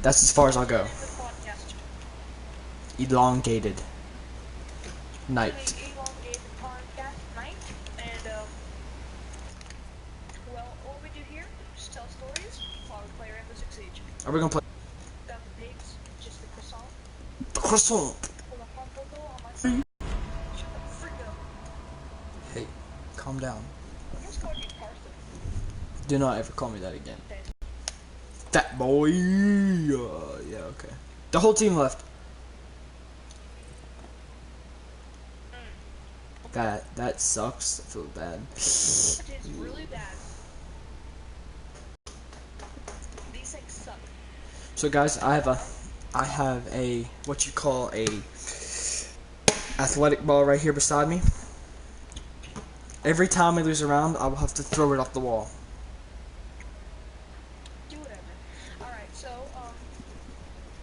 That's as far as I'll go. Elongated night. Elongated podcast night, and well, what we do here, just tell stories while we play Rainbow Six Siege. Are we gonna play Got the pigs, just the croissant. the croissant? Hold on, on my side. Shut the freak up. Hey, calm down. I just called you Carson. Do not ever call me that again. Fat boy. Yeah, okay. The whole team left. That sucks. I feel bad. It's really bad. These things suck. So guys, I have a what you call a athletic ball right here beside me. Every time I lose a round, I will have to throw it off the wall. Do whatever. Alright, so,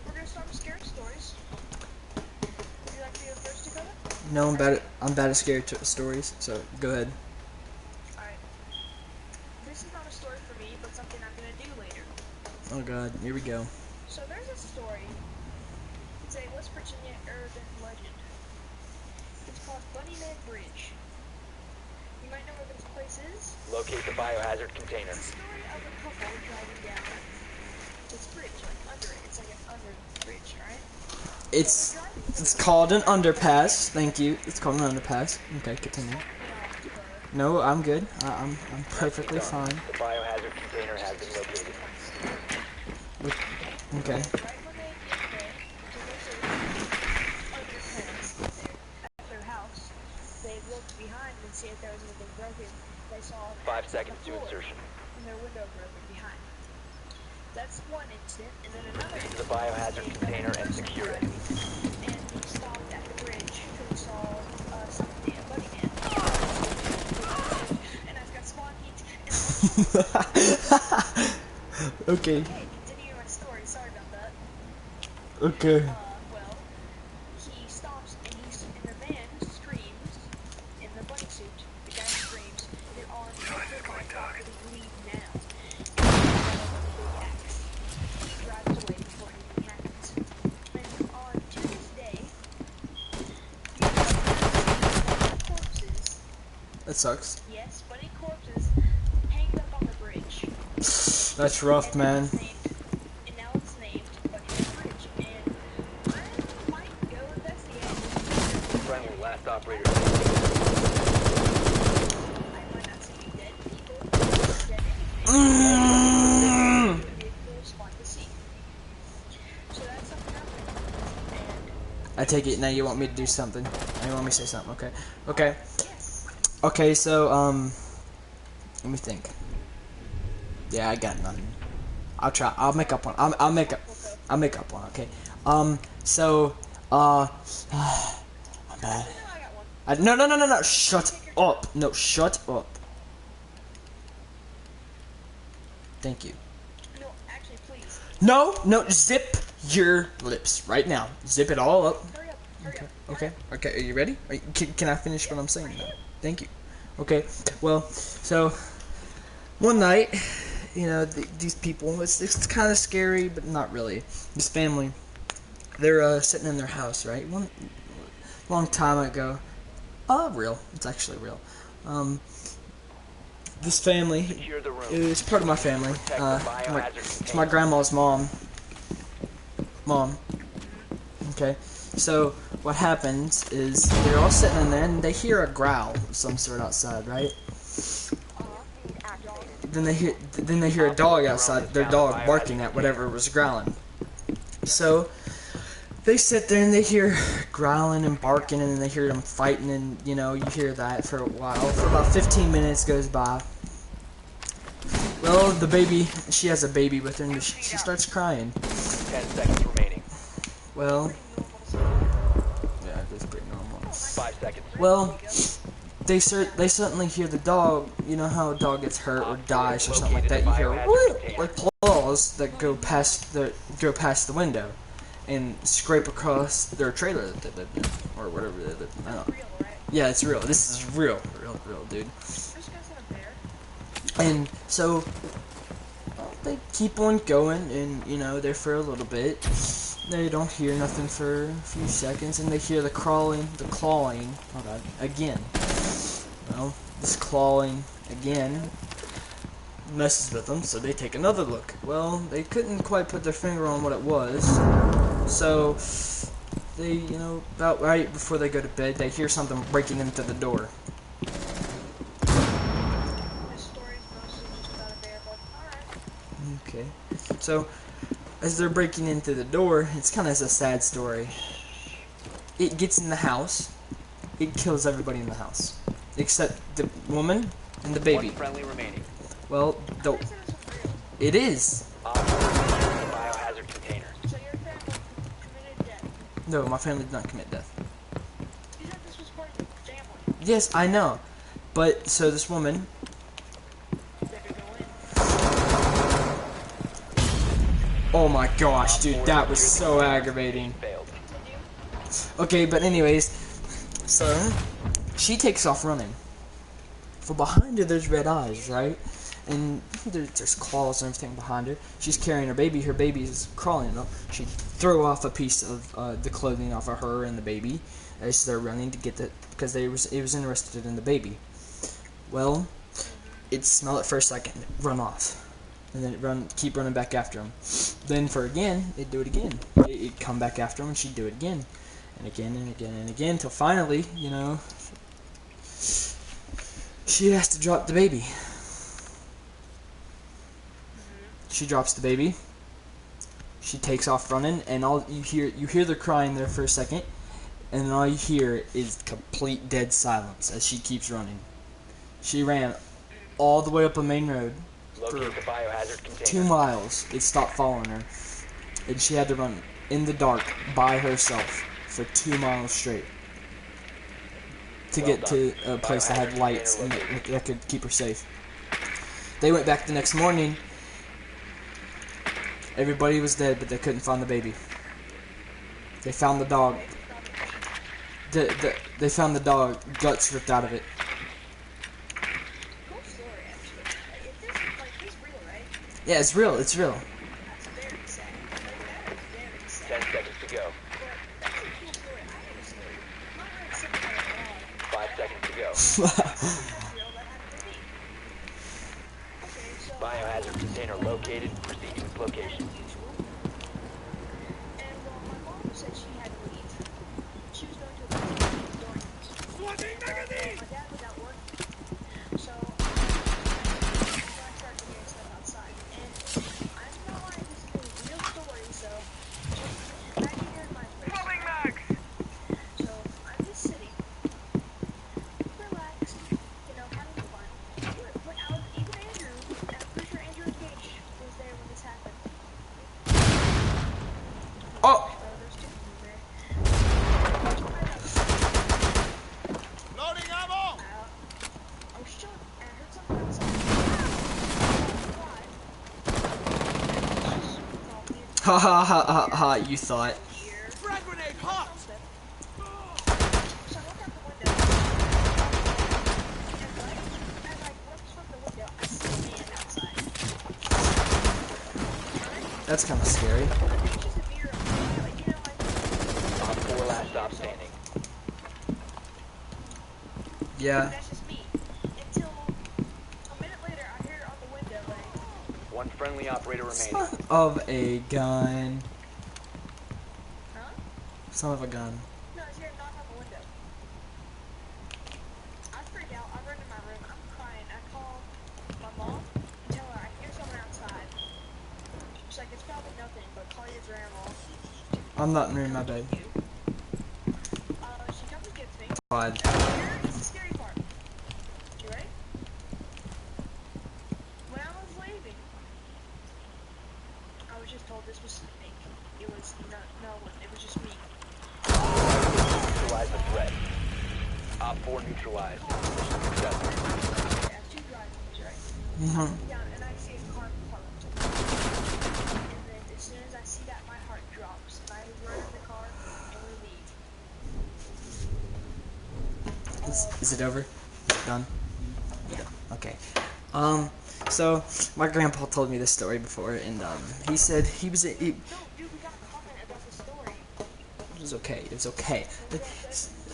we're gonna start with scary stories. Would you like to be the first to cover? No, I'm bad at scary stories. So go ahead. Alright. This is not a story for me, but something I'm gonna do later. Oh god, here we go. So there's a story. It's a West Virginia urban legend. It's called Bunnyman Bridge. You might know where this place is. Locate the biohazard container. It's the story of a couple driving down this bridge, like under it. It's like an under bridge, right? It's called an underpass. Thank you. It's called an underpass. Okay, continue. No, I'm good. I'm perfectly fine. The biohazard container has been located. Okay. Right when they get there, so there's a underpass there at their house. They looked behind and see if there was anything broken. They saw an 5 axe seconds on to the floor insertion. and their window broken behind. That's one incident, and then another Proceed to the incident. biohazard container and secure it. And we stopped at the bridge because we saw something, a bunny man. And I've got spawn heat and Okay. okay, continue my story. Sorry about that. Okay. Well, he stops and the man screams in the bunny suit. The guy screams, "You're on the property, leave now." And he big axe. He drives away before anything happens. And on Tuesday, corpses. That sucks. Yes, bunny corpses hanged up on the bridge. That's rough, man. And now it's named Bunnyman Bridge. And I might go investigate. Friendly last operator. I might not see any dead people, dead anything. Vehicles want to see. So that's something happening. I take it now you want me to do something. Now you want me to say something. Okay. Okay. Yes. Okay. So let me think. Yeah, I got nothing. I'll try. I'll make up one. I'll make up. I'll make up one. Okay. So I'm bad. I got one. No. Shut up. No, shut up. Thank you. No, actually, please. No. Zip your lips right now. Zip it all up. Hurry up. Hurry up. Okay. Are you ready? Can I finish what I'm saying now? Thank you. Okay. Well, so one night, you know, these people. It's kind of scary, but not really. This family, they're sitting in their house, right? One long time ago. Real. It's actually real. This family Secure the room. is part of my family. Protect the biohazard It's container. my grandma's mom. Okay. So what happens is they're all sitting in there and they hear a growl of some sort outside, right? Then they hear a dog outside, their dog barking at whatever was growling. So they sit there and they hear growling and barking, and then they hear them fighting, and you know, you hear that for a while. For about 15 minutes goes by. Well, the baby, she has a baby with her, and she starts crying. 10 seconds remaining. Well, yeah, that's pretty normal. 5 seconds. Well, they suddenly hear the dog. You know how a dog gets hurt or dies or something like that. You hear like claws that go past the window and scrape across their trailer that they lived in or whatever they lived in. I don't know. Real, right? Yeah, it's real. This is real, dude. This guy's in a bear. And so they keep on going, and you know, they're for a little bit. They don't hear nothing for a few seconds, and they hear the clawing, oh god, again. Well, this clawing again messes with them, so they take another look. Well, they couldn't quite put their finger on what it was, so they, you know, about right before they go to bed, they hear something breaking into the door. This story's mostly just about a bear, but alright. Okay, so as they're breaking into the door, it's kind of a sad story. It gets in the house, it kills everybody in the house, except the woman and the baby. One friendly remaining. Well, I thought this was real. it is. Biohazard container. So your family committed death. No, my family did not commit death. You said this was part of your family. Yes, I know. But, so this woman, Did it go in? oh my gosh, dude, that was so aggravating. Failed. Continue. Okay, but anyways, so, she takes off running. For behind her, there's red eyes, right? And there's claws and everything behind her. She's carrying her baby. Her baby is crawling up. She threw off a piece of the clothing off of her and the baby as they're running to get the, because it was interested in the baby. Well, it smelled it for a second, run off, and then it keep running back after him. Then for again, it'd do it again. It'd come back after him, and she'd do it again, and again and again and again, until finally, you know, she has to drop the baby. She drops the baby. She takes off running, and all you hear the crying there for a second, and then all you hear is complete dead silence as she keeps running. She ran all the way up a main road for Locate the biohazard container. 2 miles. It stopped following her, and she had to run in the dark by herself for 2 miles straight to Well get to a place that had lights and that could keep her safe. They went back the next morning. Everybody was dead, but they couldn't find the baby. They found the dog. They found the dog, guts ripped out of it. Cool story, actually. If this is like this real, right? Yeah, it's real. It's real. That's very sad. Like that is very sad. 10 seconds to go. But that's a cool story. I have a story. My aunt said that 5 seconds to go. that's real. That happened to me. Okay, so Biohazard container located. Proceed to its location. usual. And well, my mom said she had to leave. She was going to a during my dad was out working. So I started doing stuff outside. And I'm not lying, this is a real story, so just back here in my place. So I'm just sitting, relaxed, you know, having fun. But even Andrew, and I'm pretty sure Andrew and Gage was there when this happened. Oh! There's two of them there. Loading ammo! I was chilling and I heard something outside. Ha ha ha ha ha! You thought. Frag grenade hot! So I look out the window. And right as I glimpse from the window, I see a man outside. That's kind of scary. I think it's just a mirror. Like, you know, like, Op 4 last stop standing. Yeah. that's just me. Until a minute later, I hear it on the window, like, One friendly operator remaining. Son of a gun. huh? Son of a gun. No, I hear a knock on the window. I freak out. I run in my room. I'm crying. I call my mom and tell her I hear someone outside. She's like, it's probably nothing, but call your grandma. I'm not in my bed. She comes and gets me. God. Here is the scary part. You ready? When I was leaving, I was just told this was fake. It was no one. It was just me. Neutralize the threat. Op 4 neutralized. Successful. I have two driveways, right? Mhm. Down, and I see a car parked. And then as soon as I see that, my heart drops, and I run in the car and we leave. Is it over? Is it done? Yeah. Okay. So my grandpa told me this story before, and he said he was. No, dude, we got a comment about the story. It was okay. It was okay.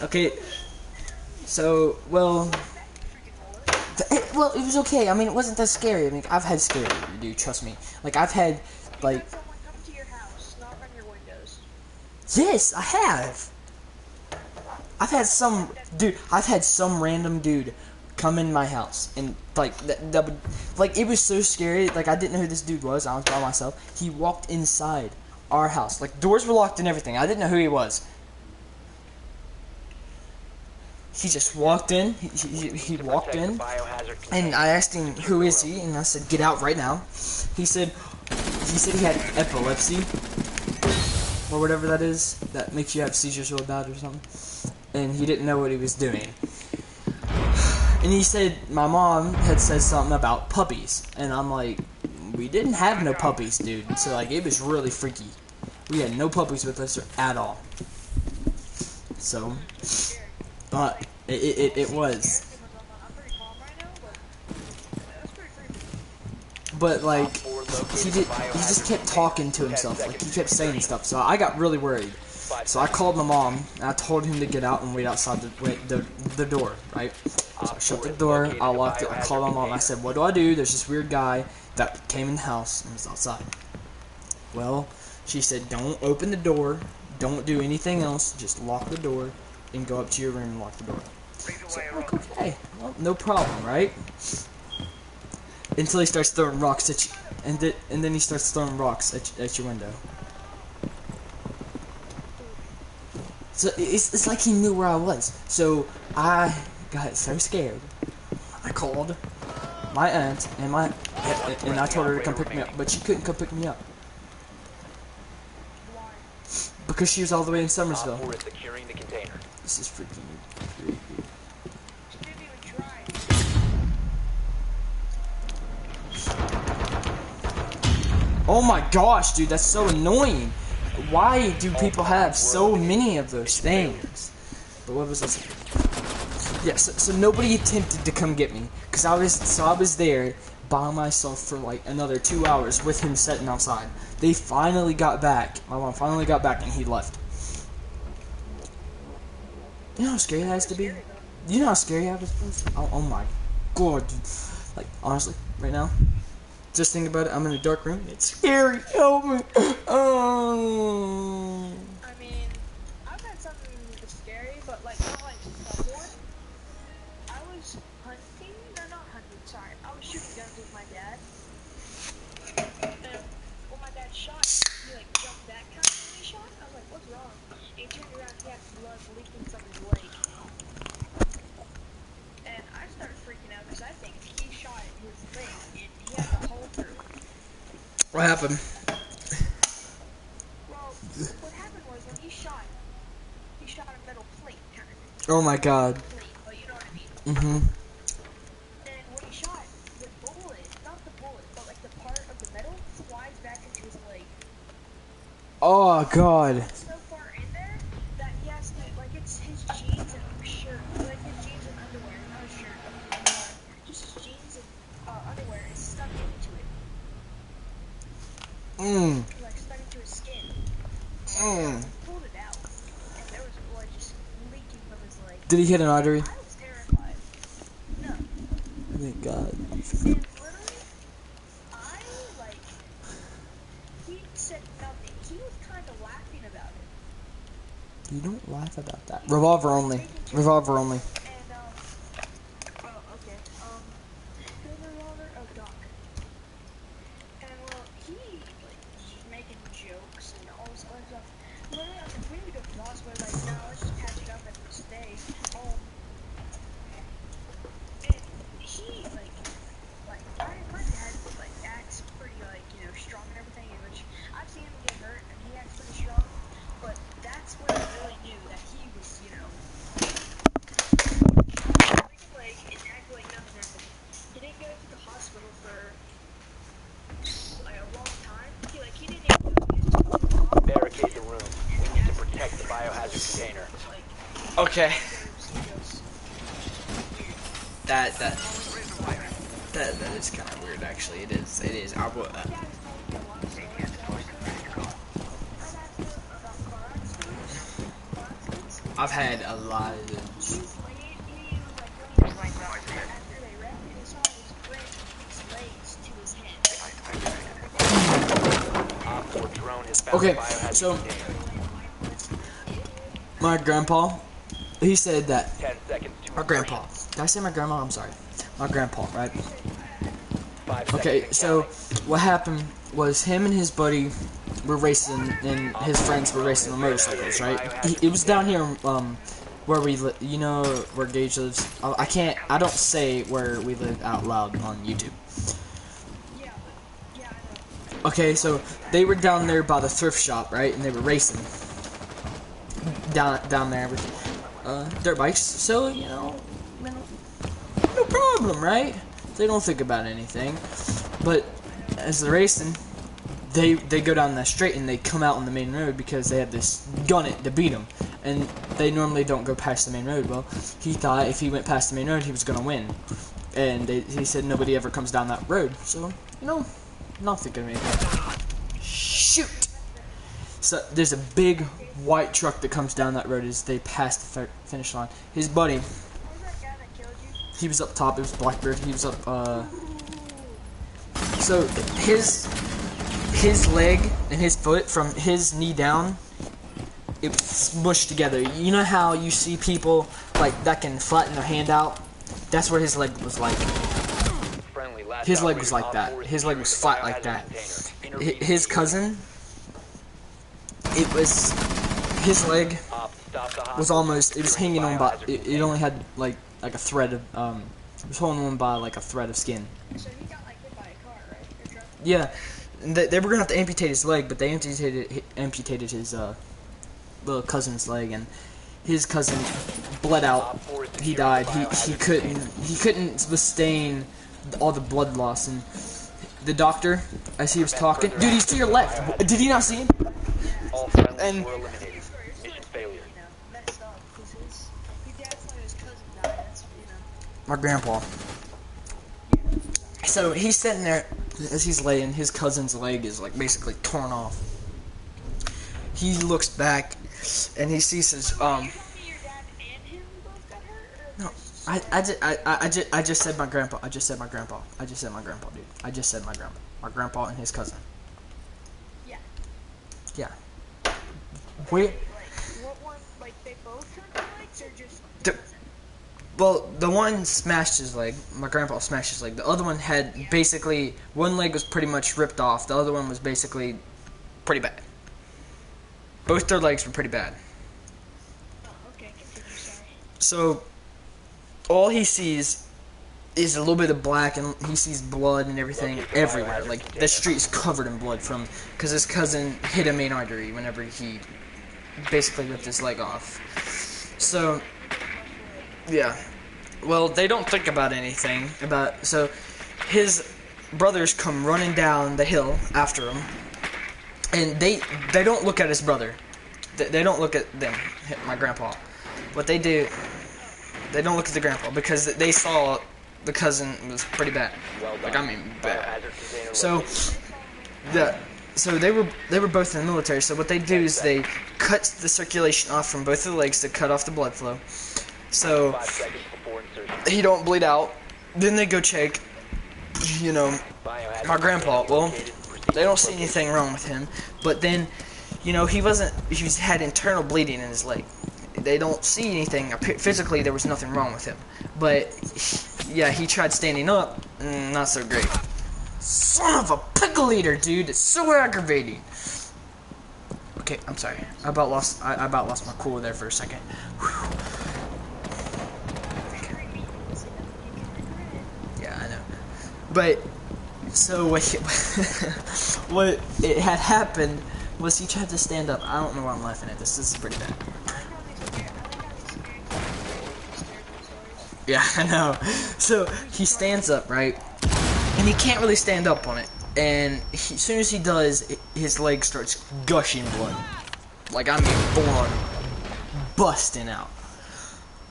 Okay. So well. Well, it was okay. I mean, it wasn't that scary. I mean, I've had scary, dude. Trust me. Like I've had, like. You had someone come to your house, knock on your windows. Yes, I have. I've had some dude. I've had some random dude come in my house and like that would, like it was so scary. Like I didn't know who this dude was. I was by myself. He walked inside our house. Like doors were locked and everything. I didn't know who he was. He just walked in. He walked in, and I asked him who is he, and I said get out right now. He said he had epilepsy or whatever that is that makes you have seizures real bad or something. And he didn't know what he was doing. And he said my mom had said something about puppies. And I'm like, we didn't have no puppies, dude. So, like, it was really freaky. We had no puppies with us at all. So, but it was. But, like, he just kept talking to himself. Like, he kept saying stuff. So I got really worried. So I called my mom, and I told him to get out and wait outside the door, right? So I shut the door, I locked it, I called my mom, I said, what do I do? There's this weird guy that came in the house and was outside. Well, she said, don't open the door, don't do anything else, just lock the door, and go up to your room and lock the door. So, okay, well, no problem, right? Until he starts throwing rocks at you, and then he starts throwing rocks at your window. So it's like he knew where I was. So I got so scared. I called my aunt and I told her to come pick me up, but she couldn't come pick me up because she was all the way in Somersville. This is freaking creepy. Oh my gosh, dude, that's so annoying. Why do people have so many of those things? But what was this? Yeah, so nobody attempted to come get me, cause I was there by myself for like another 2 hours with him sitting outside. They finally got back. My mom finally got back, and he left. You know how scary that has to be? You know how scary that was? Oh my god, dude. Like honestly, right now. Just think about it, I'm in a dark room, it's scary, help me! Oh. I mean, I've had something scary, but like, not like before. I was hunting, no, not hunting, sorry. I was shooting guns with my dad. And when my dad shot, he like jumped back kind of when he shot. I was like, what's wrong? And he turned around, he had blood leaking from his leg. And I started freaking out because I think he shot his leg and he had the hole through it. What happened? Well, what happened was when he shot a metal plate kind of thing. Oh my god. Plate, but you know what I mean. Mm-hmm. And when he shot, the bullet, not the bullet, but like the part of the metal flies back into his leg. Oh god. It's so far in there that he has to, like it's his jeans and shirt, like his jeans and underwear, not a shirt, just his jeans and underwear is stuck into it. Like stuck into his skin. He pulled it out, and there was blood just leaking from his leg. Did he hit an artery? I was terrified. No. Thank god. And literally, he said nothing. He was kind of laughing about it. You don't laugh about that. Revolver only. Revolver only. And, oh, okay, the revolver, oh, Doc. And, well, he, like, was making jokes and all this other stuff. Literally, I was like, we need to go to the hospital. Like, no, let's just patch it up and stay home. And he, my dad, like, acts pretty, like, you know, strong and everything, which I've seen him get hurt, and he acts pretty strong, but that's when I really knew that he was, you know, like, and act like nothing happened. He didn't go to the hospital for, like, a long time. He didn't even go to the hospital. Barricade the room. We need to protect the biohazard container. Okay. That That is kind of weird, actually. It is. It is. I've had a lot of those. Okay, so my grandpa, he said that. 10 seconds to My grandpa. Did I say my grandma? I'm sorry. My grandpa, right? 5 Okay, seconds so and counting. what happened was him and his buddy were racing, and his friends were racing on motorcycles, right? It was down here, where we live. You know where Gage lives. I don't say where we live out loud on YouTube. Okay, so they were down there by the thrift shop, right? And they were racing down there with dirt bikes. So no problem, right? They don't think about anything. But as they're racing, they go down that straight and they come out on the main road because they have this gun it to beat them. And they normally don't go past the main road. Well, he thought if he went past the main road, he was gonna win. And he said nobody ever comes down that road. So not thinking of anything. Shoot! So there's a big white truck that comes down that road as they pass the finish line. His buddy, he was up top. It was Blackbird. He was up. So his leg and his foot from his knee down, it was smushed together. You know how you see people like that can flatten their hand out? That's what his leg was like. His leg was like that. His leg was flat like that. His cousin, his leg was almost, it was hanging on by, it only had like a thread of, it was holding on by like a thread of skin. So he got like hit by a car, right? Yeah, they were gonna have to amputate his leg, but they amputated his little cousin's leg, and his cousin bled out. He died. He couldn't sustain all the blood loss, and the doctor, as he was talking, dude, he's to your left. Did he not see him? All friendlies And were eliminated. Mission failure. Messed up because his dad thought his cousin died. That's My grandpa. So he's sitting there as he's laying. His cousin's leg is like basically torn off. He looks back and he sees his Your dad and him both got hurt? Or No, I just said my grandpa. I just said my grandpa, dude. I just said my grandpa. My grandpa and his cousin. Yeah. Yeah. We. Like, what one? Like, they both hurt their legs, or just? Well, the one smashed his leg. My grandpa smashed his leg. The other one had basically, one leg was pretty much ripped off. The other one was basically pretty bad. Both their legs were pretty bad. Oh, okay. Continue. Sorry. So all he sees is a little bit of black, and he sees blood and everything everywhere. Like the street's covered in blood from because his cousin hit a main artery whenever he basically ripped his leg off. So yeah, well, they don't think about anything about. So his brothers come running down the hill after him, and they don't look at his brother. They don't look at them. My grandpa. What they do. They don't look at the grandpa because they saw the cousin was pretty bad. Like, I mean, bad. So they were both in the military. So what they do is they cut the circulation off from both of the legs to cut off the blood flow. So he don't bleed out. Then they go check, my grandpa. Well, they don't see anything wrong with him. But then, he had internal bleeding in his leg. They don't see anything. Physically, there was nothing wrong with him. But, yeah, he tried standing up. Not so great. Son of a pickle eater, dude. It's so aggravating. Okay, I'm sorry. I about lost my cool there for a second. Whew. Yeah, I know. But, so what it had happened was he tried to stand up. I don't know why I'm laughing at this. This is pretty bad. Yeah, I know. So he stands up, right? And he can't really stand up on it. And as soon as he does, his leg starts gushing blood. Like, I mean, blood busting out.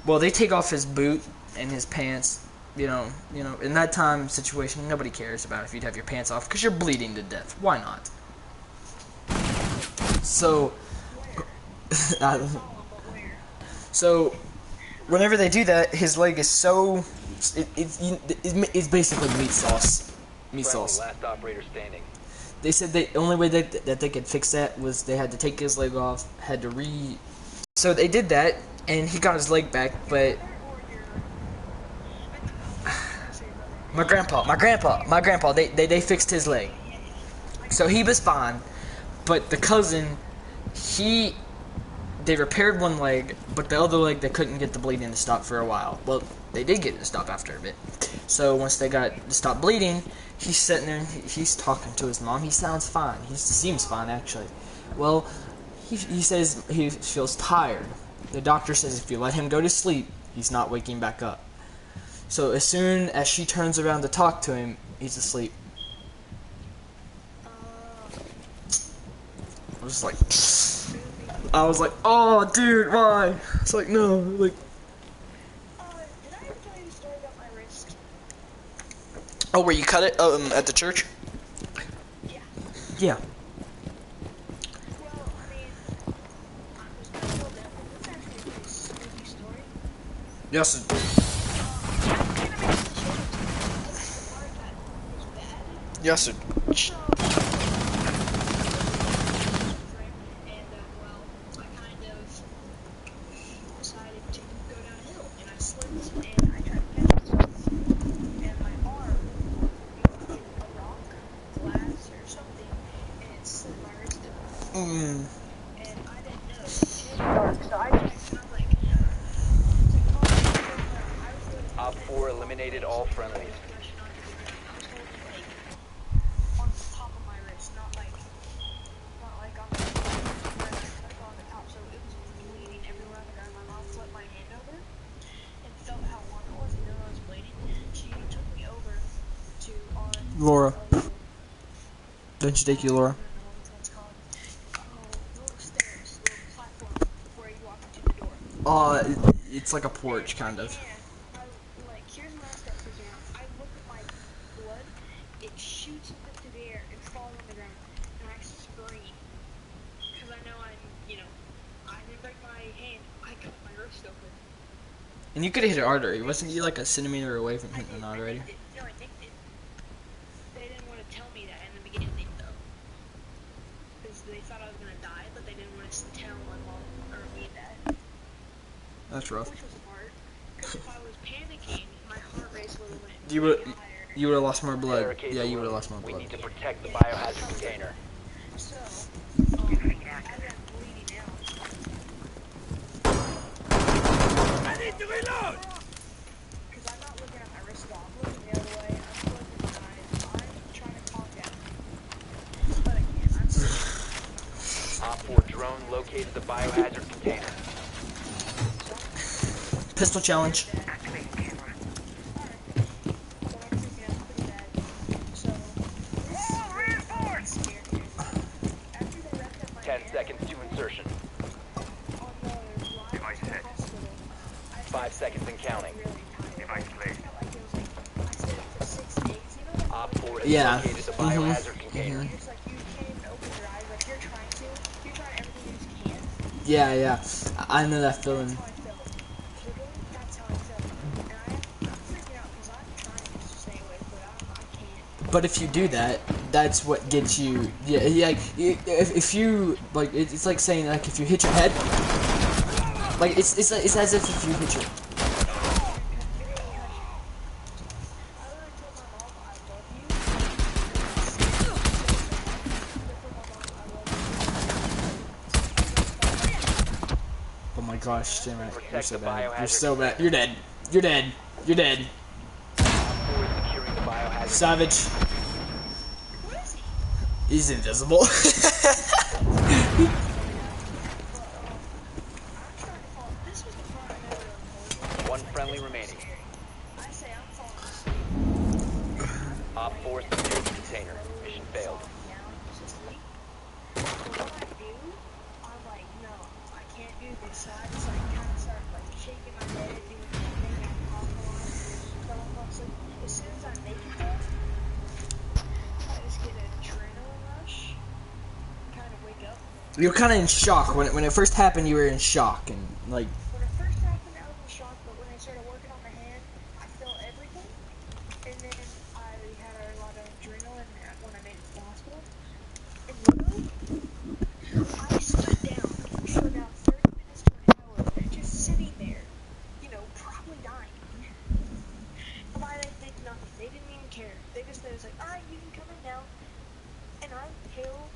Well, they take off his boot and his pants, in that time situation, nobody cares about if you'd have your pants off because you're bleeding to death. Why not? So, so whenever they do that, his leg is so it's basically meat sauce. Meat Friendly, sauce. last operator standing. They said the only way that they could fix that was they had to take his leg off, had to So they did that, and he got his leg back, but my grandpa, they fixed his leg. So he was fine, but the cousin, they repaired one leg, but the other leg they couldn't get the bleeding to stop for a while. Well, they did get it to stop after a bit. So once they got it to stop bleeding, he's sitting there and he's talking to his mom. He sounds fine. He seems fine, actually. Well, he says he feels tired. The doctor says if you let him go to sleep, he's not waking back up. So as soon as she turns around to talk to him, he's asleep. I was like, oh, dude, why? It's like, no, like. Did I ever tell you the story about my wrist? Oh, where you cut it? At the church? Yeah. Yeah. Well, I mean, I was gonna tell that, but it's actually a pretty spooky story. Yes. I can't make the part that was bad. Yes. So, and well, I kind of decided to go downhill, and I slipped, and I tried to catch myself, and my arm hit a rock, glass, or something, and it slit my wrist open. And I didn't know. It was dark, so I checked, and I'm like, Op 4 eliminated all friendlies. on the top of my wrist, not like on the top, so it was bleeding everywhere on the ground. My mom flipped my hand over and felt how warm it was, and knew I was bleeding. She took me over to our Laura. Don't you take you, Laura? little stairs, little platform before you walk into the door. It's like a porch, kind of. And here's my steps again. I look at my blood, it shoots up into the air and falls on the ground, and I scream. Because I know I didn't break my hand, I cut my wrist open. And you could have hit an artery. Wasn't you like a centimeter away from hitting an artery? No, I think they didn't want to tell me that in the beginning, though. Because they thought I was going to die, but they didn't want to tell my mom or me that. That's rough. Which was hard. Because if I was panicking, my heart rate would have went You would higher. you would have lost more blood. Barricades Yeah, the you would have room. lost more We blood. need to protect the biohazard container. So, as I'm bleeding out, I need to reload! because I'm not looking at my wrist at all, I'm looking the other way, I'm closing my eyes, I'm trying to calm down. But I can't, I'm still Op 4 drone located the biohazard container. Pistol challenge. So, this is really scary. After they wrapped up my 10 hand, seconds to insertion. on the ride to the hospital, I 5 seconds and counting. really tired. I felt like it was like, I stayed up for 6 days, you know? Op 4 has Yeah. located the biohazard container. It's like you can't even open your eyes, like you're trying everything you can. Yeah, yeah. I know that feeling. That's how I felt. Literally, that's how I felt. And I'm freaking out because I'm trying just to stay awake, but I can't. But if you do that, that's what gets you. Yeah, like if you like, it's like saying like if you hit your head, like it's as if you hit your. I literally told my mom I love you. Oh my gosh, damn it! You're Protect so the bad. You're biohazard so bad. container. You're dead. You're dead. You're dead. Op 4 is securing the biohazard Savage. Where is he? He's invisible. I'm starting to fall. This was the part I never recorded. One friendly remaining. I say I'm falling asleep. Op 4 secured the container. Mission failed. Down to sleep. But what I do, I'm like, no, I can't do this. So I just like kind of start like shaking my head, doing maybe I'm cough a lot. So I'm You were kind of in shock when it first happened. You were in shock and like. When it first happened, I was in shock, but when I started working on the hand, I felt everything. And then I had a lot of adrenaline when I made it to the hospital. And literally, I stood down for about 30 minutes to an hour, just sitting there, probably dying. And I didn't think nothing. They didn't even care. They was like, alright, you can come in now. And I'm pale,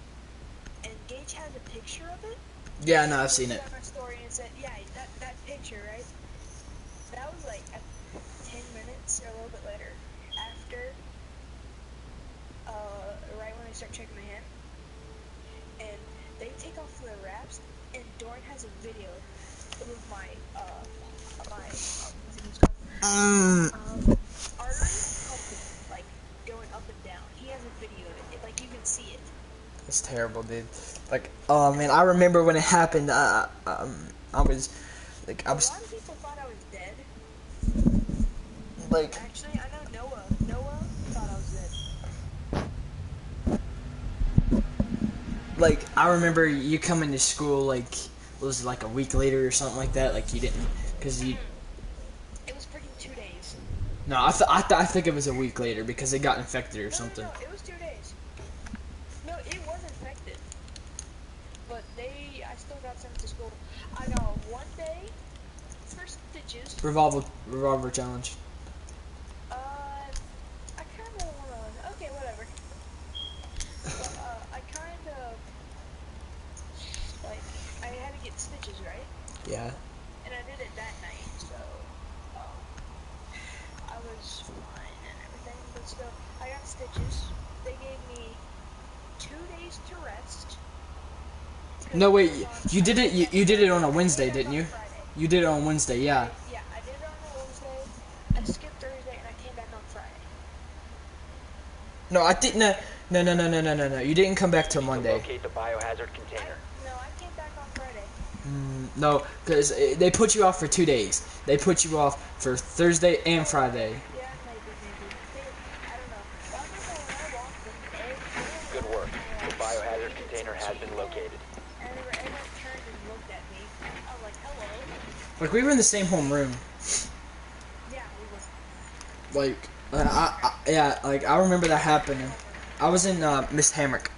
and Gage has a picture of it. Yeah, no, I've seen it. My story and said, yeah, that picture, right? That was like 10 minutes or a little bit later after, right when I start checking my hand, and they take off the wraps, and Doran has a video of my what's it called? Artery pumping, like going up and down. He has a video of it, like you can see it. It's terrible, dude. Like, oh man, I remember when it happened. I was, like, A lot of people thought I was dead. like, Actually, I know Noah. Noah thought I was dead. like, I remember you coming to school, like, was it like a week later or something like that? Like, you didn't, because you. It was freaking 2 days. No, I think it was a week later because it got infected or something. No, it was 2 days. No, it was infected. But I still got sent to school. I got 1 day for stitches. Revolver challenge. I kind of wanna. Okay, whatever. But, I kind of. Like, I had to get stitches, right? Yeah. And I did it that night, so. I was fine and everything, but still, I got stitches. They gave me 2 days to rest. No, wait, you did it. You did it on a Wednesday, didn't you? You did it on Wednesday, yeah. Yeah, I did it on a Wednesday. I skipped Thursday and I came back on Friday. No, I didn't. No. You didn't come back till Monday. Locate the biohazard container. No, I came back on Friday. No, because they put you off for 2 days. They put you off for Thursday and Friday. Yeah, maybe. I don't know. But I remember when I walked in, everyone Good work. The biohazard container has been located. and everyone turned and looked at me. I was like, hello. Like, we were in the same homeroom. Yeah, we was. Like, I remember that happening. I was in Miss Hamrick.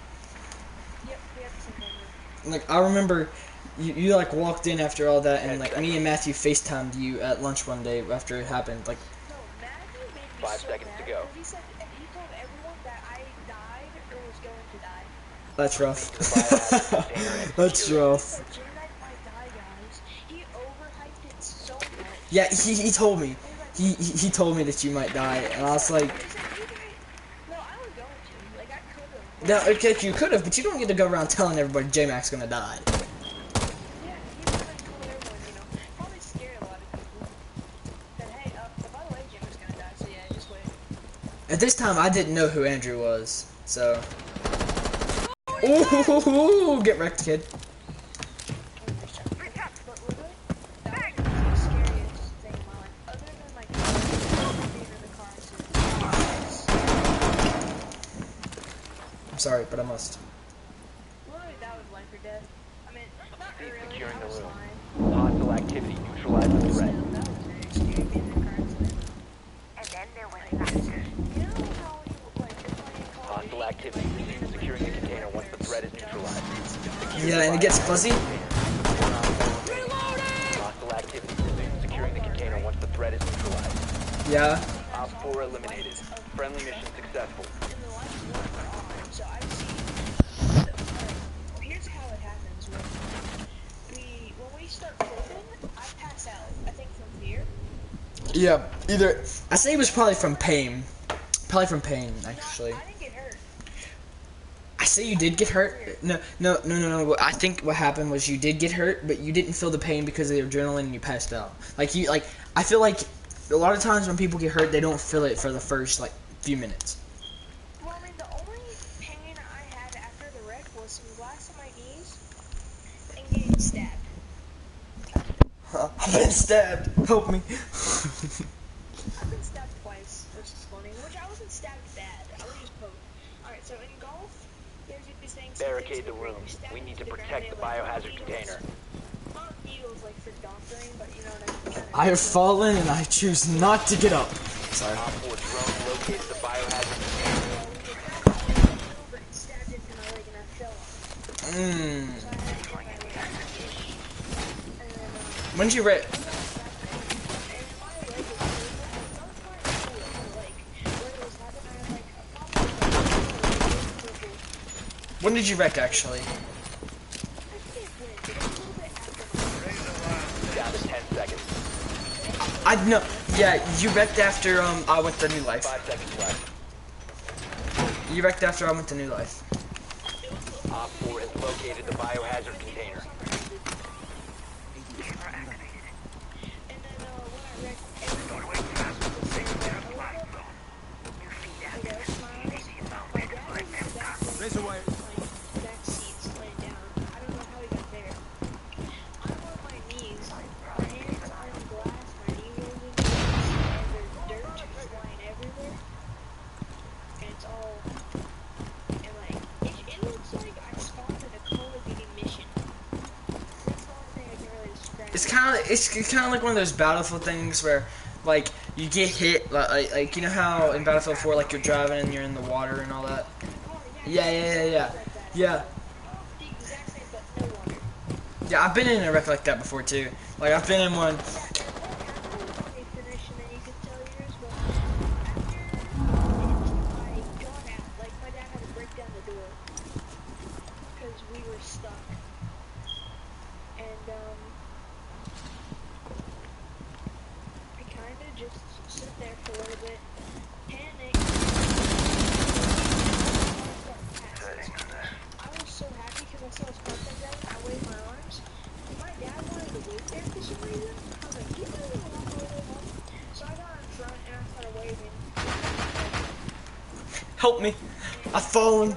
Yep, we had the same homeroom. Like, I remember you like walked in after all that, and like me and Matthew FaceTimed you at lunch one day after it happened. Like, No, Matthew made me 5 so seconds to mad go. 'cause he said he told everyone that I died or was going to die. that's rough. That's rough. He said Jedi might die, guys. He overhyped it so much. Yeah, he told me. He told me that you might die, and I was like, He said, you guys... No, I was going to. Like, I could have. no, okay, you could have, but you don't need to go around telling everybody J-Mac's gonna die. Yeah, he was like told everyone, probably scared a lot of people. That, hey, by the way, Jim was gonna die, so yeah, just wait. At this time, I didn't know who Andrew was, so. Ooh, get wrecked, kid. But literally, that was the scariest thing in my life. Other than, like, being in the car accident. I'm sorry, but I must. Literally, that was life or death. I mean, not really. Securing I the was room. fine. Hostile activity. Neutralize the threat. Still, that was very scary being in a car accident. And then there was You know how you, like, you're playing Call of Duty, Hostile activity. Resume securing the container once the threat is neutralized. Yeah, and it gets fuzzy. Hostile activity. Resume securing the container once the threat is neutralized. Yeah. Op 4 eliminated. Friendly mission successful. and the lights were on, so I see. Here's how it happens when we start flipping, I pass out. I think from fear. Yeah, either. I say it was probably from pain. Probably from pain, actually. I didn't get hurt. I say you did get hurt. No. I think what happened was you did get hurt, but you didn't feel the pain because of the adrenaline and you passed out. Like, I feel like a lot of times when people get hurt, they don't feel it for the first, like, few minutes. Well, I mean, the only pain I had after the wreck was some glass on my knees and getting stabbed. I've been stabbed. Help me. I've been stabbed twice, which is funny. Which I wasn't stabbed bad. I was just poked. Alright, so in golf, There's these things. Barricade the room. We need to protect the biohazard container. Not needles like for doctoring, but you know what I mean. I have fallen and I choose not to get up. Sorry. Op 4 drone located the biohazard container. Over and stabbed into my leg and I fell on it. Mmm. So I had to get my leg out. And then, When did you wreck? and my leg was not quite full of my leg. Where it was happening, I had like a purple. When did you wreck actually? I can't win. It's a little bit after Down to 10 seconds. I know. Yeah, you wrecked after I went to New Life. 5 seconds left. You wrecked after I went to New Life. Op 4 has located the biohazard container. And then when I wrecked, everybody was saying that I woke up, I guess, my dad was in the back seat, Razor wire. back seats laying down. I don't know how he got there. I'm on my knees, my hands are in glass, my knees are in glass, and there's dirt flying everywhere. And it's all, and like, it looks like I spawned in a Call of Duty mission. That's the only thing I can really describe. It's kind of like one of those Battlefield things where, like, you get hit, like you know how in Battlefield 4, like you're driving and you're in the water and all that. Yeah. The exact same, but no water. Yeah, I've been in a wreck like that before too. Like I've been in one. Help me! I've fallen.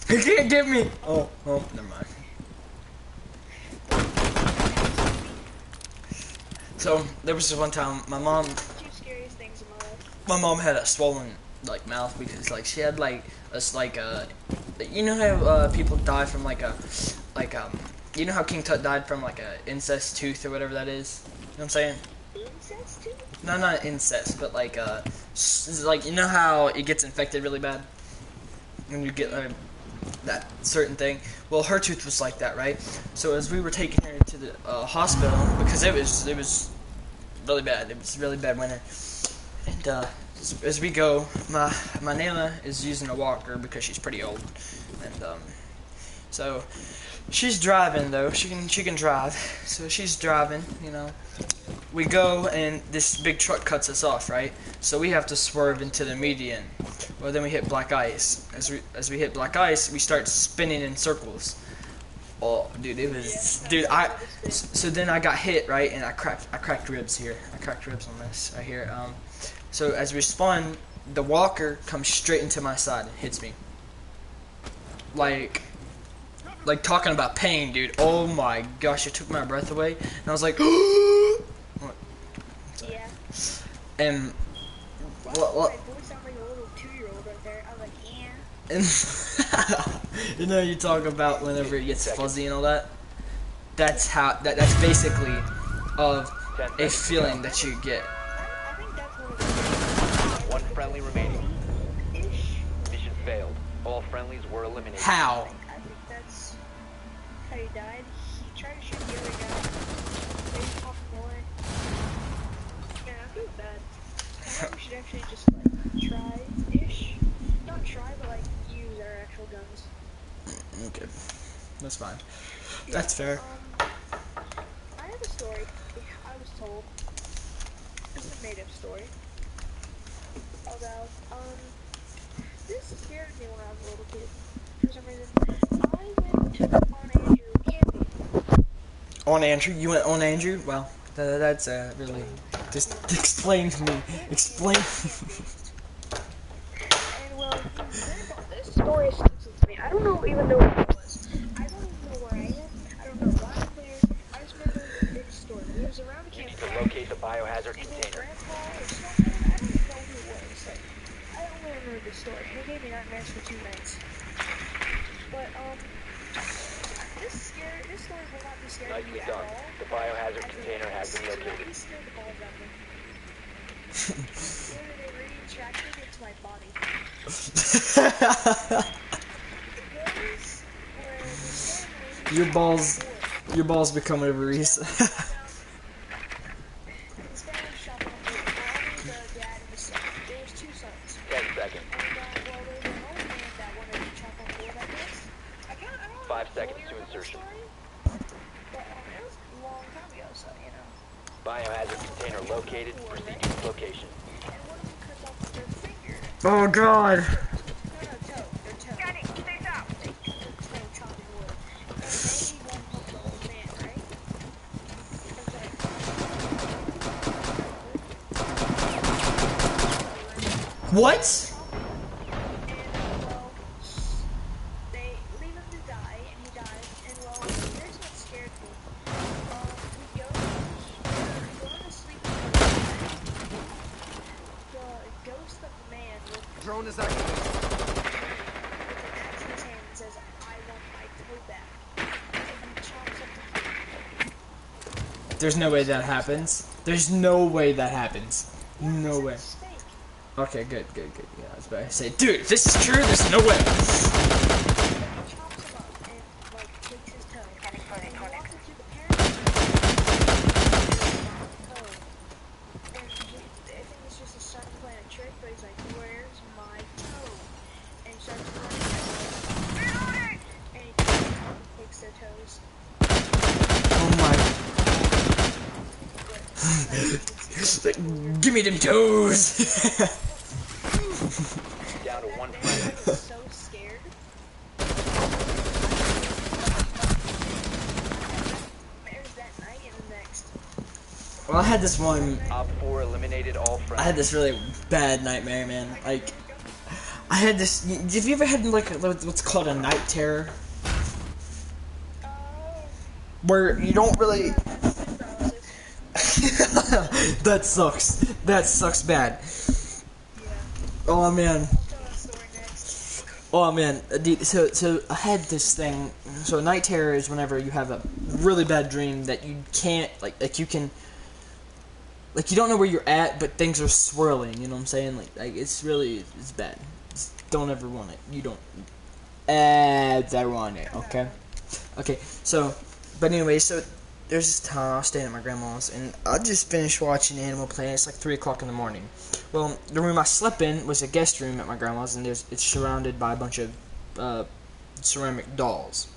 He can't get me! Oh, never mind. So, there was this one time, my mom had a swollen, like, mouth because, like, she had, like, you know how, people die from, you know how King Tut died from, like, a incest tooth or whatever that is? You know what I'm saying? Incest tooth? No, not incest, but, like, you know how it gets infected really bad? When you get, that certain thing. Well, her tooth was like that, right? So as we were taking her to the hospital, because it was really bad. It was a really bad winter. And as we go, my Nana is using a walker because she's pretty old, and so she's driving though. She can drive. So she's driving, you know. We go and this big truck cuts us off, right? So we have to swerve into the median. Well, then we hit black ice. As we hit black ice, we start spinning in circles. Oh, dude, it was, dude. So then I got hit, right, and I cracked ribs here. I cracked ribs on this right here. So as we spun, the walker comes straight into my side and hits me. Like talking about pain, dude. Oh my gosh, it took my breath away, and I was like, what? Yeah. And what? My voice sounded like a little 2-year-old right there. I was like, yeah. And you know, you talk about whenever it gets fuzzy and all that. That's how. That's basically of a feeling that you get. I think that's one of the One friendly remaining. Mission failed. All friendlies were eliminated. How? I think that's how he died. He tried to shoot the other guy. They popped more. Man, I feel bad. I think we should actually just like try-ish. Not try, but like use our actual guns. Okay, that's fine. That's fair. I have a story. I was told. This is a made-up story. About this scared me when I was a little kid. For some reason, I went to on Andrew camping. On Andrew, you went on Andrew. Well, that's really. Just explain to me. Explain. And well, this story sticks with me. I don't don't know even know what it was. I don't even know where I am. I don't know why I'm there. I just remember the big story. It was around a You need to campfire. locate the biohazard And then container. grandpa or someone, I don't even know who it was. Like, I don't really remember the story. It gave me nightmares for 2 nights. But, this story will not be scary to Nicely you at done. all. The biohazard container has been It located. scared the balls out of me. They retracted into my body. Your balls become ovaries. His family shot them both. The dad and the son. There was 2 sons. 10 seconds. And well, there was an old man that wanted to chop on board, I guess. I don't 5 really seconds to remember the insertion. story, but it was a long time ago, so you know. Biohazard container located. Proceed to its location. And one of them cut off their finger. Oh god. No, toe. Their toe. Got it. Stay up. They cut their toe chopping wood. And they won't help the old man, right? What? And, well, they leave him to die, and he dies, and, well, here's what scared me. He going to sleep with the ghost of the man with Drone is activated. an axe in his hand and says, I want my toe back. And he chops up the There's no way that happens. There's no way that happens. No way. snake. Okay, good. Yeah, I was about to say, dude, if this is true, there's no way. He chops him up and, like, takes his toe. And he walks into the parents' toe. And I think it's just his son playing a trick, but he's like, where's my toe? And he starts running. And he takes their toes. Oh my. Give me them toes. Down to 1 I friendly. was so scared. There's that night and the next. Well, I had this one. Op 4 eliminated all I friendly. had this really bad nightmare, man. Like, I had this. Have you ever had like what's called a night terror, where you don't really? That sucks. That sucks bad. Oh man. Oh man. Dude, so I had this thing. So a night terror is whenever you have a really bad dream that you can't like you can. Like, you don't know where you're at, but things are swirling, you know what I'm saying? Like it's bad. Just don't ever want it. You don't ever want it, okay? Okay, so, but anyway, so, there's this time I was staying at my grandma's, and I just finished watching Animal Planet. It's like 3 o'clock in the morning. Well, the room I slept in was a guest room at my grandma's, and it's surrounded by a bunch of, ceramic dolls.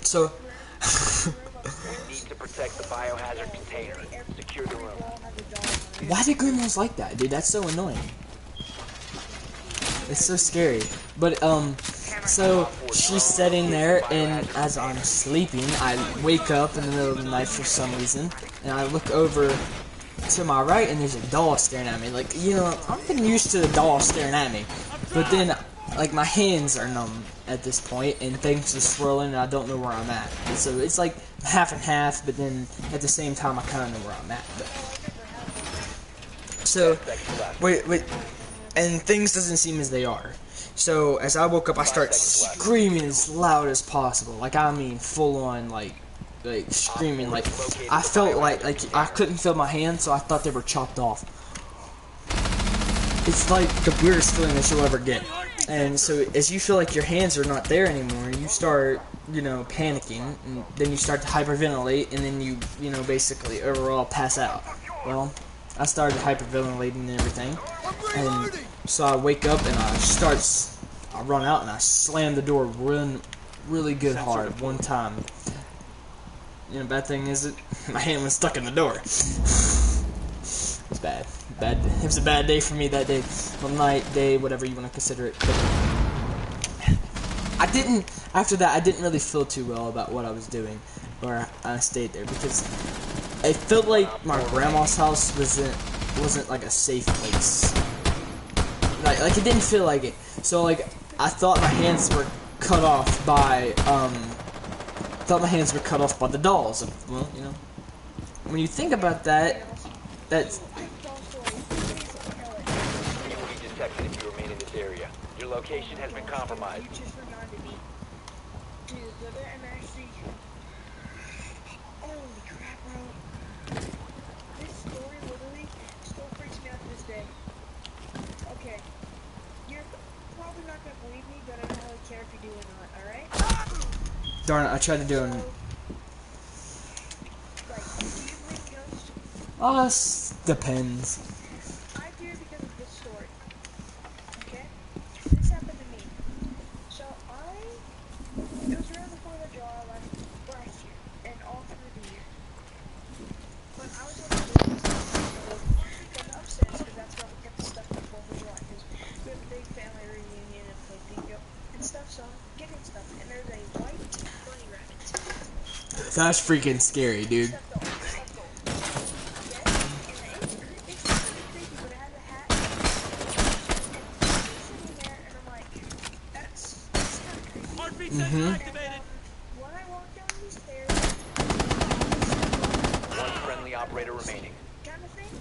So, Need to protect the biohazard container. Secure the room. why do grandmas like that, dude? That's so annoying. It's so scary. But, so she's sitting there, and as I'm sleeping, I wake up in the middle of the night for some reason, and I look over to my right, and there's a doll staring at me. Like, you know, I'm getting used to the doll staring at me. But then, like, my hands are numb at this point, and things are swirling, and I don't know where I'm at. And so it's like half and half, but then at the same time, I kind of know where I'm at. But, so, wait, and things doesn't seem as they are. So as I woke up, I start screaming as loud as possible. Like, I mean, full on, like screaming. Like, I felt like I couldn't feel my hands, so I thought they were chopped off. It's like the weirdest feeling that you'll ever get. And so as you feel like your hands are not there anymore, you start, you know, panicking, and then you start to hyperventilate, and then you know, basically overall pass out. Well, I started hyperventilating and everything, and so I wake up and I run out and I slam the door really good hard one time. You know, bad thing is my hand was stuck in the door. It's bad. It was a bad day for me that day. Well, night, day, whatever you want to consider it. But after that, I didn't really feel too well about what I was doing, or I stayed there, because it felt like my grandma's house wasn't like a safe place. Like it didn't feel like it. So like I thought my hands were cut off by the dolls. Well, you know, when you think about that, that's You will be detected if you remain in this area. Your location has been compromised. You just reminded me. Dude, the other MSC. Holy crap, bro. This story literally still freaks me out to this day. Okay. You're probably not gonna believe me, but I don't really care if you do or not, alright? darn it. I tried to do So, it. like, do you believe ghosts? Depends. I do because of this story. Okay? This happened to me. So it was around the 4th of July last year, and all through the year. But I was on the business from upstairs, because that's where we kept the stuff for 4th of July, because we have a big family reunion and play bingo and stuff, so I'm getting stuff, and there's a white bunny rabbit. That's freaking scary, dude. Stuffed doll. Stuffed doll. Okay? And it's not really creepy, but it has a hat. And it's sitting there, and I'm like, that's kind of creepy. Heartbeat Mhm. sensor And activated. when I walked down these stairs, One friendly operator remaining. kind of thing,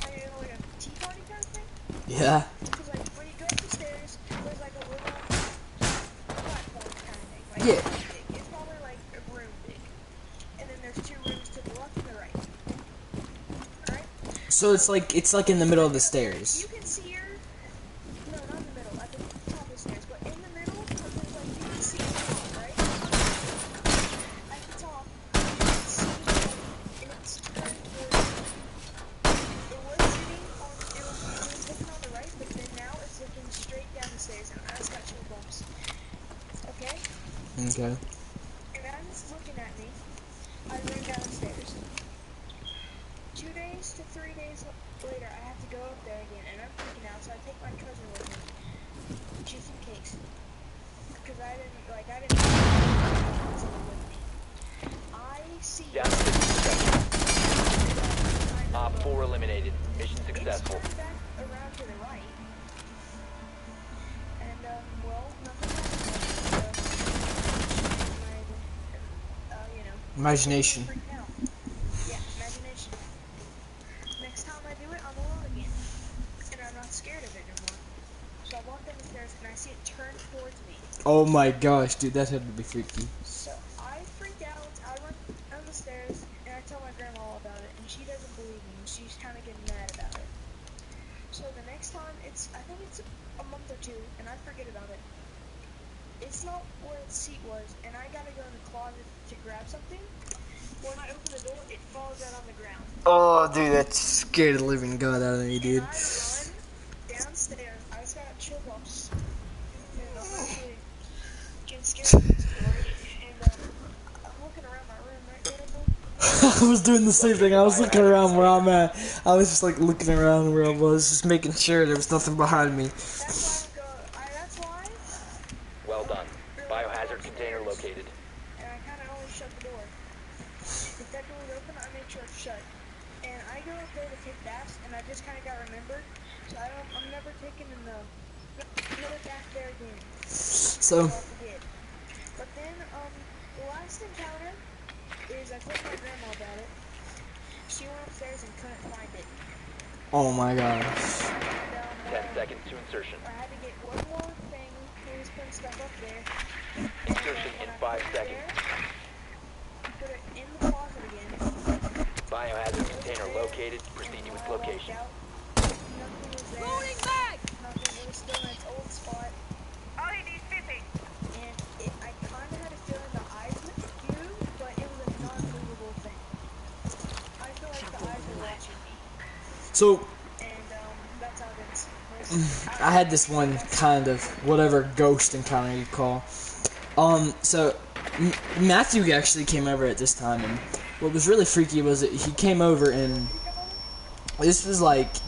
like a tea party kind of thing. Yeah. Because like when you go up the stairs, there's like a little platform kind of thing. Like Yeah. it's probably like a room big, and then there's 2 rooms to the left and the right. Alright? So it's like in the middle of the You stairs. can see her. No, not in the middle, at the top of the stairs, but in the middle, there's like you can see the top, right? At the top, you can see and it's turned towards it was sitting on it was looking on the right, but then now it's looking straight down the stairs, and I just got chill bumps. Okay? Okay. And as it's looking at me, I ran down the stairs. 2 days to 3 days later, I have to go up there again, and I'm freaking out, so I take my cousin with me, just in case. Because I didn't know with me. I see Down to 15 seconds. I know Op 4 eliminated. Mission it's successful. turned back around to the right. And, well, nothing happened. You know. Imagination. Freaking out. Yeah, imagination. Next time I do it, I'm alone again. And I'm not scared of it anymore. So I walk down the stairs and I see it turn towards me. Oh my gosh, dude, that had to be freaky. So I freak out, I run down the stairs, and I tell my grandma all about it, and she doesn't believe me, and she's kind of getting mad about it. So the next time, I think it's a month or 2, and I forget about it. It's not where the seat was, and I gotta go in the closet to grab something. When I open the door, it falls out on the ground. Oh, dude, that scared the living god out of me, dude. And I run downstairs. I just got chill bumps. And I'm actually getting scared of this story. And I'm looking around my room right there. I was doing the same thing. I was looking around where I'm at. I was just like looking around where I was, just making sure there was nothing behind me. That's why. Well done. Biohazard container located. And I kind of always shut the door. If that door is open, I make sure it's shut. And I go up there to take baths, and I just kind of got remembered. So I'm never taking another bath there again. So, I'll forget. But then, the last encounter is I told my grandma about it. She went upstairs and couldn't find it. oh my gosh. And, 10 seconds to insertion. I had to get one more thing. He was putting stuff up there. Insertion in 5 seconds. Put it in the closet again. Biohazard container located. Proceed to its location. Nothing was there. Loading back! Nothing. It was still in its old spot. All he needs 50. And I kind of had a feeling the eyes moved, but it was a non-movable thing. I feel like the eyes were watching me. So, And, that's how it is. I had this one kind of whatever ghost encounter you call. So Matthew actually came over at this time, and what was really freaky was that he came over, and this was like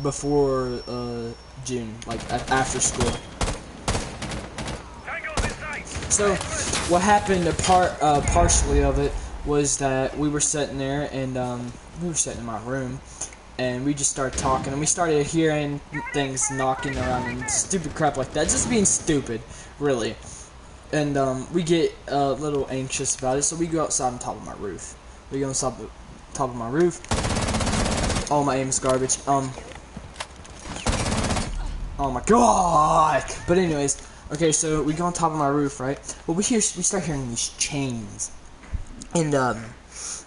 before June, like after school. So what happened, partially of it was that we were sitting there, and we were sitting in my room, and we just started talking, and we started hearing things knocking around and stupid crap like that, just being stupid, really. And we get a little anxious about it, so we go outside on top of my roof. We go on top of my roof. Oh, my aim is garbage. Oh my god! But anyways, okay, so we go on top of my roof, right? Well, we start hearing these chains, and it's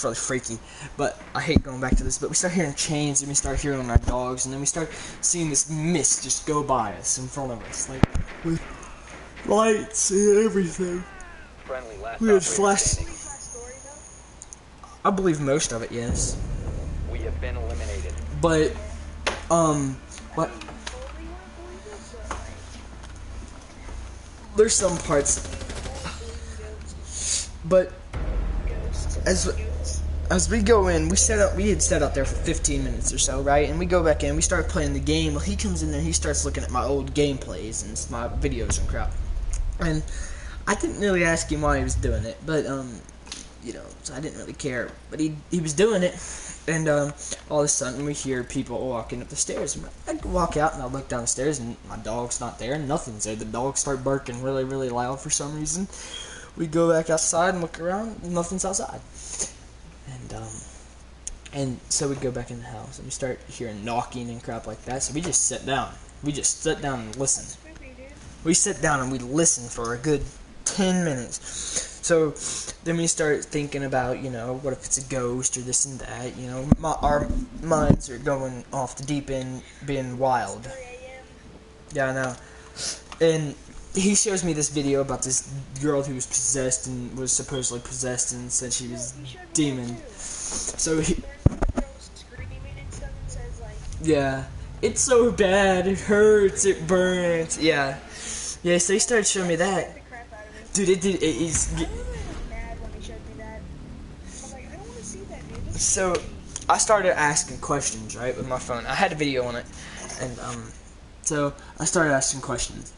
really freaky. But I hate going back to this. But we start hearing chains, and we start hearing our dogs, and then we start seeing this mist just go by us in front of us, like with lights and everything. Friendly last We had operator flash. standing. I believe most of it, yes. We have been eliminated. But what? There's some parts, but as we go in, we had set up there for 15 minutes or so, right? And we go back in, we start playing the game. Well, he comes in there, he starts looking at my old gameplays and my videos and crap. And I didn't really ask him why he was doing it, but you know, so I didn't really care. But he was doing it, and all of a sudden we hear people walking up the stairs. And I walk out and I look down the stairs, and my dog's not there, and nothing's there. The dogs start barking really, really loud for some reason. We go back outside and look around, and nothing's outside. And so we go back in the house, and we start hearing knocking and crap like that. So we just sit down. We just sit down and listen. We sit down and we listen for a good 10 minutes. So then we start thinking about, you know, what if it's a ghost or this and that. You know, our minds are going off the deep end, being wild. Yeah, I know. And he shows me this video about this girl who was possessed and was supposedly possessed and said she was demon. So yeah, it's so bad. It hurts. It burns. Yeah. Yeah. So he started showing me that. Dude, it's. So I started asking questions, right, with my phone. I had a video on it, and so I started asking questions.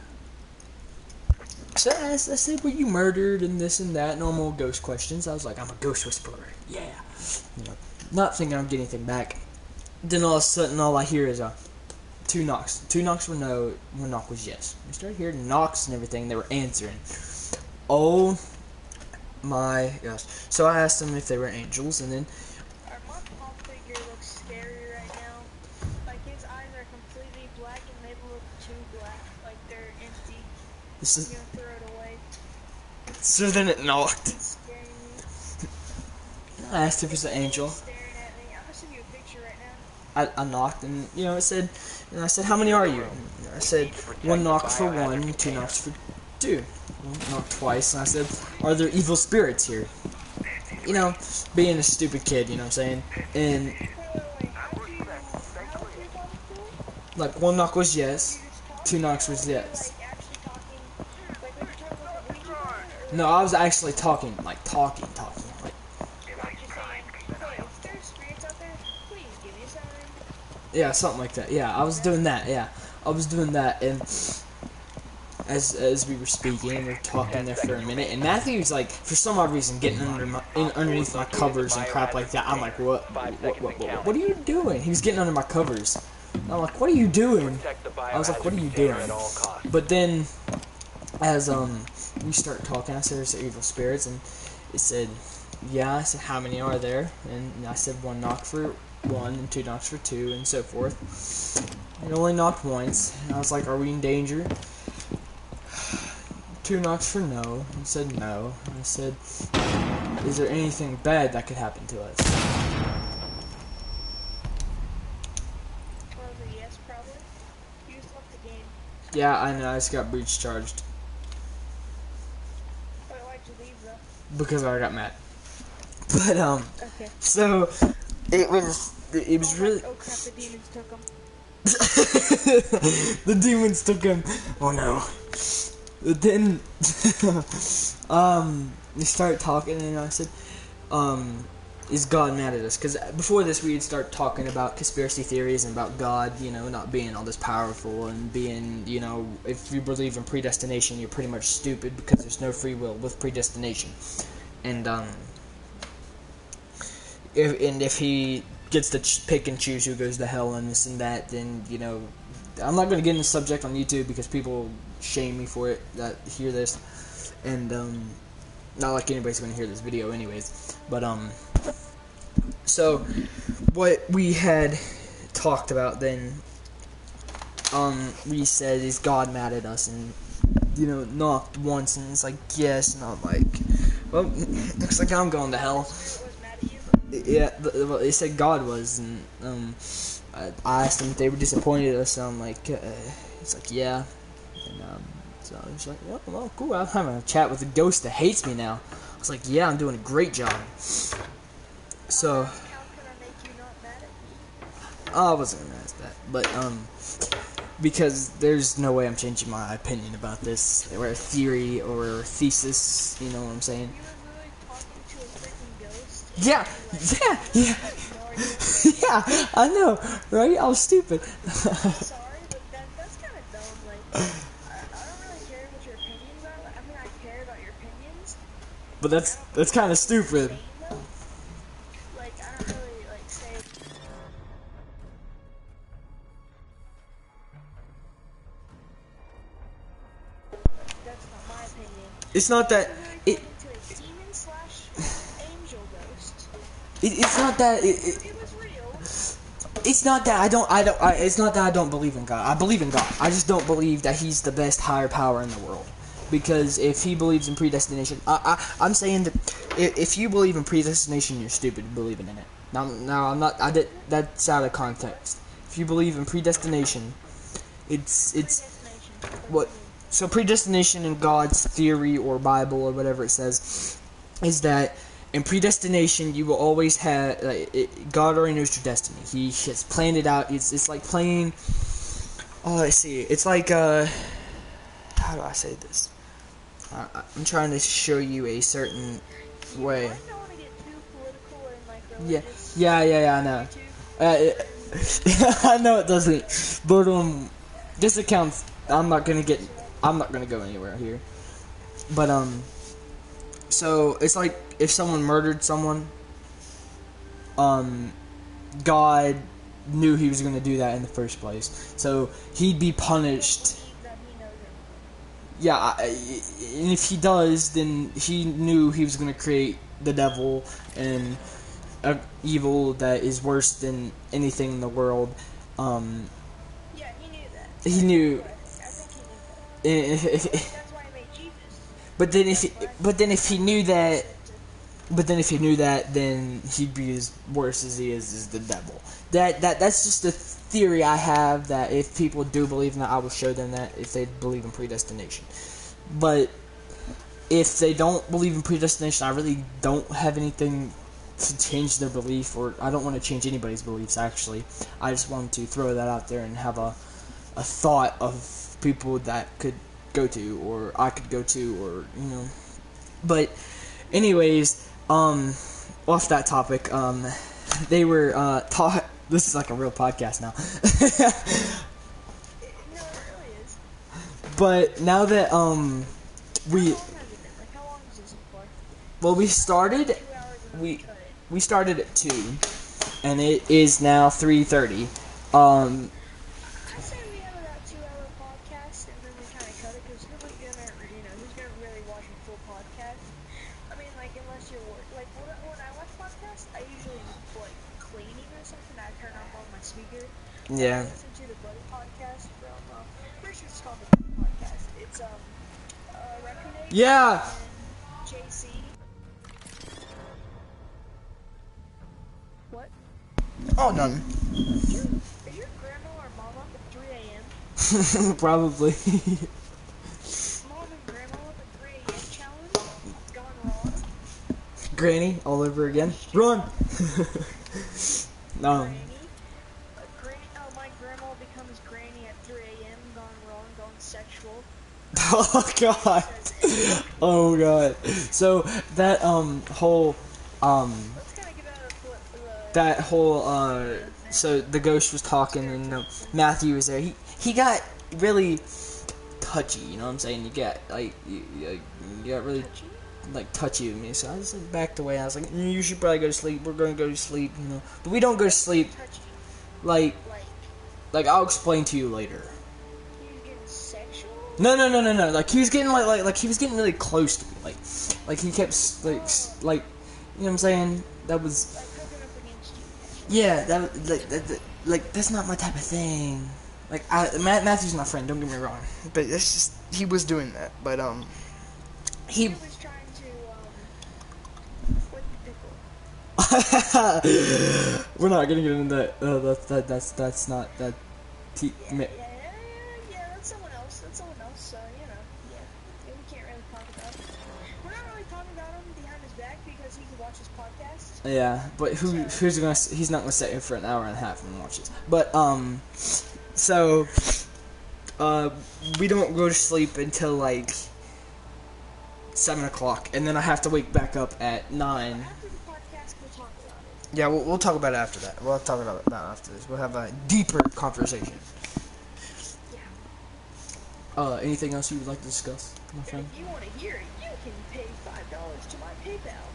So I said, were you murdered and this and that, normal ghost questions. I was like, I'm a ghost whisperer, yeah. You know, not thinking I'd get anything back. Then all of a sudden, all I hear is 2 knocks. 2 knocks were no, 1 knock was yes. We started hearing knocks and everything. They were answering. Oh my gosh. So I asked them if they were angels, and then Our pop figure looks scary right now. Like his eyes are completely black and they look too black. Like they're empty. this I'm is, gonna throw it away. so then it knocked. It's scaring me. I asked if it's an angel. It's staring at me. I'm gonna send you a picture right now. I knocked, and you know, it said, and I said, how many are you? And I said, 1 knock for 1, 2 knocks for 2. Knocked twice, and I said, are there evil spirits here? You know, being a stupid kid, you know what I'm saying? And Wait, how do you talk to it? like 1 knock was yes, 2 knocks was yes. Like actually talking, like when you're talking like a Ouija board, or No, I was actually talking, like talking. Like, like just saying, hey, if there's spirits out there, please give me a sign. yeah, something like that. Yeah, I was doing that. Yeah, I was doing that, and as we were speaking, we were talking there for a minute, and Matthew was like, for some odd reason, getting underneath my covers and crap like that. I'm like, what are you doing? He was getting under my covers. And I'm like, what are you doing? I was like, what are you doing? But then, as we start talking, I said, there's evil spirits, and it said, yeah. I said, how many are there? And I said, 1 knock for 1 and 2 knocks for 2 and so forth. It only knocked once, and I was like, are we in danger? 2 knocks for no. He said no. I said, is there anything bad that could happen to us? Probably yes, probably. You just left the game. Yeah, I know. I just got breach charged Wait, why'd you leave though? because I got mad. But Okay. so it was really. Oh crap! The demons took him. The demons took him. Oh no. But then we started talking, and I said, is God mad at us? Because before this, we'd start talking about conspiracy theories and about God, you know, not being all this powerful, and being, you know, if you believe in predestination, you're pretty much stupid because there's no free will with predestination. And if he gets to pick and choose who goes to hell and this and that, then, you know, I'm not going to get into the subject on YouTube because people shame me for it that hear this, and not like anybody's going to hear this video anyways, but so what we had talked about then, we said, is God mad at us? And, you know, knocked once, and it's like, yes, and I'm like, well, looks like I'm going to hell. Was mad at you. Yeah, well, they said God was, and I asked them if they were disappointed at us, and I'm like, it's like, yeah, and so I was like, well, cool, I'm having a chat with a ghost that hates me now. I was like, yeah, I'm doing a great job. So, How can I make you not mad at me? I wasn't gonna ask that, but because there's no way I'm changing my opinion about this, or a theory, or a thesis, you know what I'm saying? You were literally talking to a freaking ghost. Yeah, yeah. Yeah, I know, right? I was stupid. Sorry, but that's kind of dumb. Like, I don't really care what your opinions are. I mean, I care about your opinions. But that's kind of stupid. Saying them, like, I don't really like say. That's not my opinion. It's not that You're it. really talking to a demon slash angel ghost. It's not that It was real. it's not that it's not that I don't believe in God. I believe in God. I just don't believe that He's the best higher power in the world. Because if He believes in predestination, I'm saying that if you believe in predestination, you're stupid believing in it. Now I'm not. That's out of context. If you believe in predestination, it's Destination. what. So predestination in God's theory or Bible or whatever it says is that in predestination you will always have God already knows your destiny. He has planned it out. It's like playing. Oh, let's see. It's like how do I say this? I'm trying to show you a certain way. I don't want to get too political and like Yeah, religious. yeah. I know. I know it doesn't, but this account, I'm not gonna go anywhere here. But so it's like if someone murdered someone, God knew he was gonna do that in the first place, so he'd be punished. That he knows it. Yeah, and if he does, then he knew he was gonna create the devil and evil that is worse than anything in the world. Yeah, he knew that. He knew. I think he knew that. That's why he made Jesus. But then if he knew that, then he'd be as worse as he is the devil. That's just a theory I have, that if people do believe in that, I will show them that if they believe in predestination. But if they don't believe in predestination, I really don't have anything to change their belief, or I don't want to change anybody's beliefs, actually. I just want to throw that out there and have a thought of people that could go to, or I could go to, or, you know. But anyways, off that topic, they were taught. This is like a real podcast now. No, it really is. But now that How long has it been? Like, how long is this for? well, we started 2 hours and we cut it. we started at 2, and it is now 3:30. I say we have about 2 hour podcast and then we kind of cut it because who's gonna really watch a full podcast? I mean, like, unless you're like when I watch podcasts, I usually like cleaning or something. I turn on my speaker. Yeah. I listen to the Buddy podcast from pretty sure it's called the Buddy podcast. It's Reckonate Yeah. and JC. What? Oh, none. Is your grandma or mama up at 3 a.m.? Probably. Mom and grandma up at 3 a.m. challenge? Gone wrong? Granny all over again. Run. No. Granny? My grandma becomes granny at 3 a.m. Gone wrong, gone sexual. Oh god. Oh god. So that whole Let's kind of get out of that whole so the ghost was talking, and Matthew was there. He got really touchy, you know what I'm saying? You got like you got really like touchy with me, so I just like backed away. I was like, you should probably go to sleep. We're gonna go to sleep, you know. But we don't go to sleep. Touchy. Like Like, I'll explain to you later. he was getting sexual? No. Like he was getting like he was getting really close to me. Like he kept like you know what I'm saying? That was Like, hooking up against you. yeah. That was like that's not my type of thing. Like Matthew's my friend. Don't get me wrong, but it's just he was doing that. But He was trying to, flip the pickle. we're not gonna get into that. That's not that. Yeah, that's someone else. So, yeah, we can't really talk about it. We're not really talking about him behind his back because he can watch his podcasts. Yeah, but who's gonna? He's not gonna sit here for an hour and a half and watch this. But so we don't go to sleep until like 7 o'clock, and then I have to wake back up at 9. After the podcast, we'll talk about it. Yeah, we'll talk about it after that. We'll talk about that after this. We'll have a deeper conversation. Yeah. Anything else you would like to discuss, my And friend? if you want to hear it, you can pay $5 to my PayPal,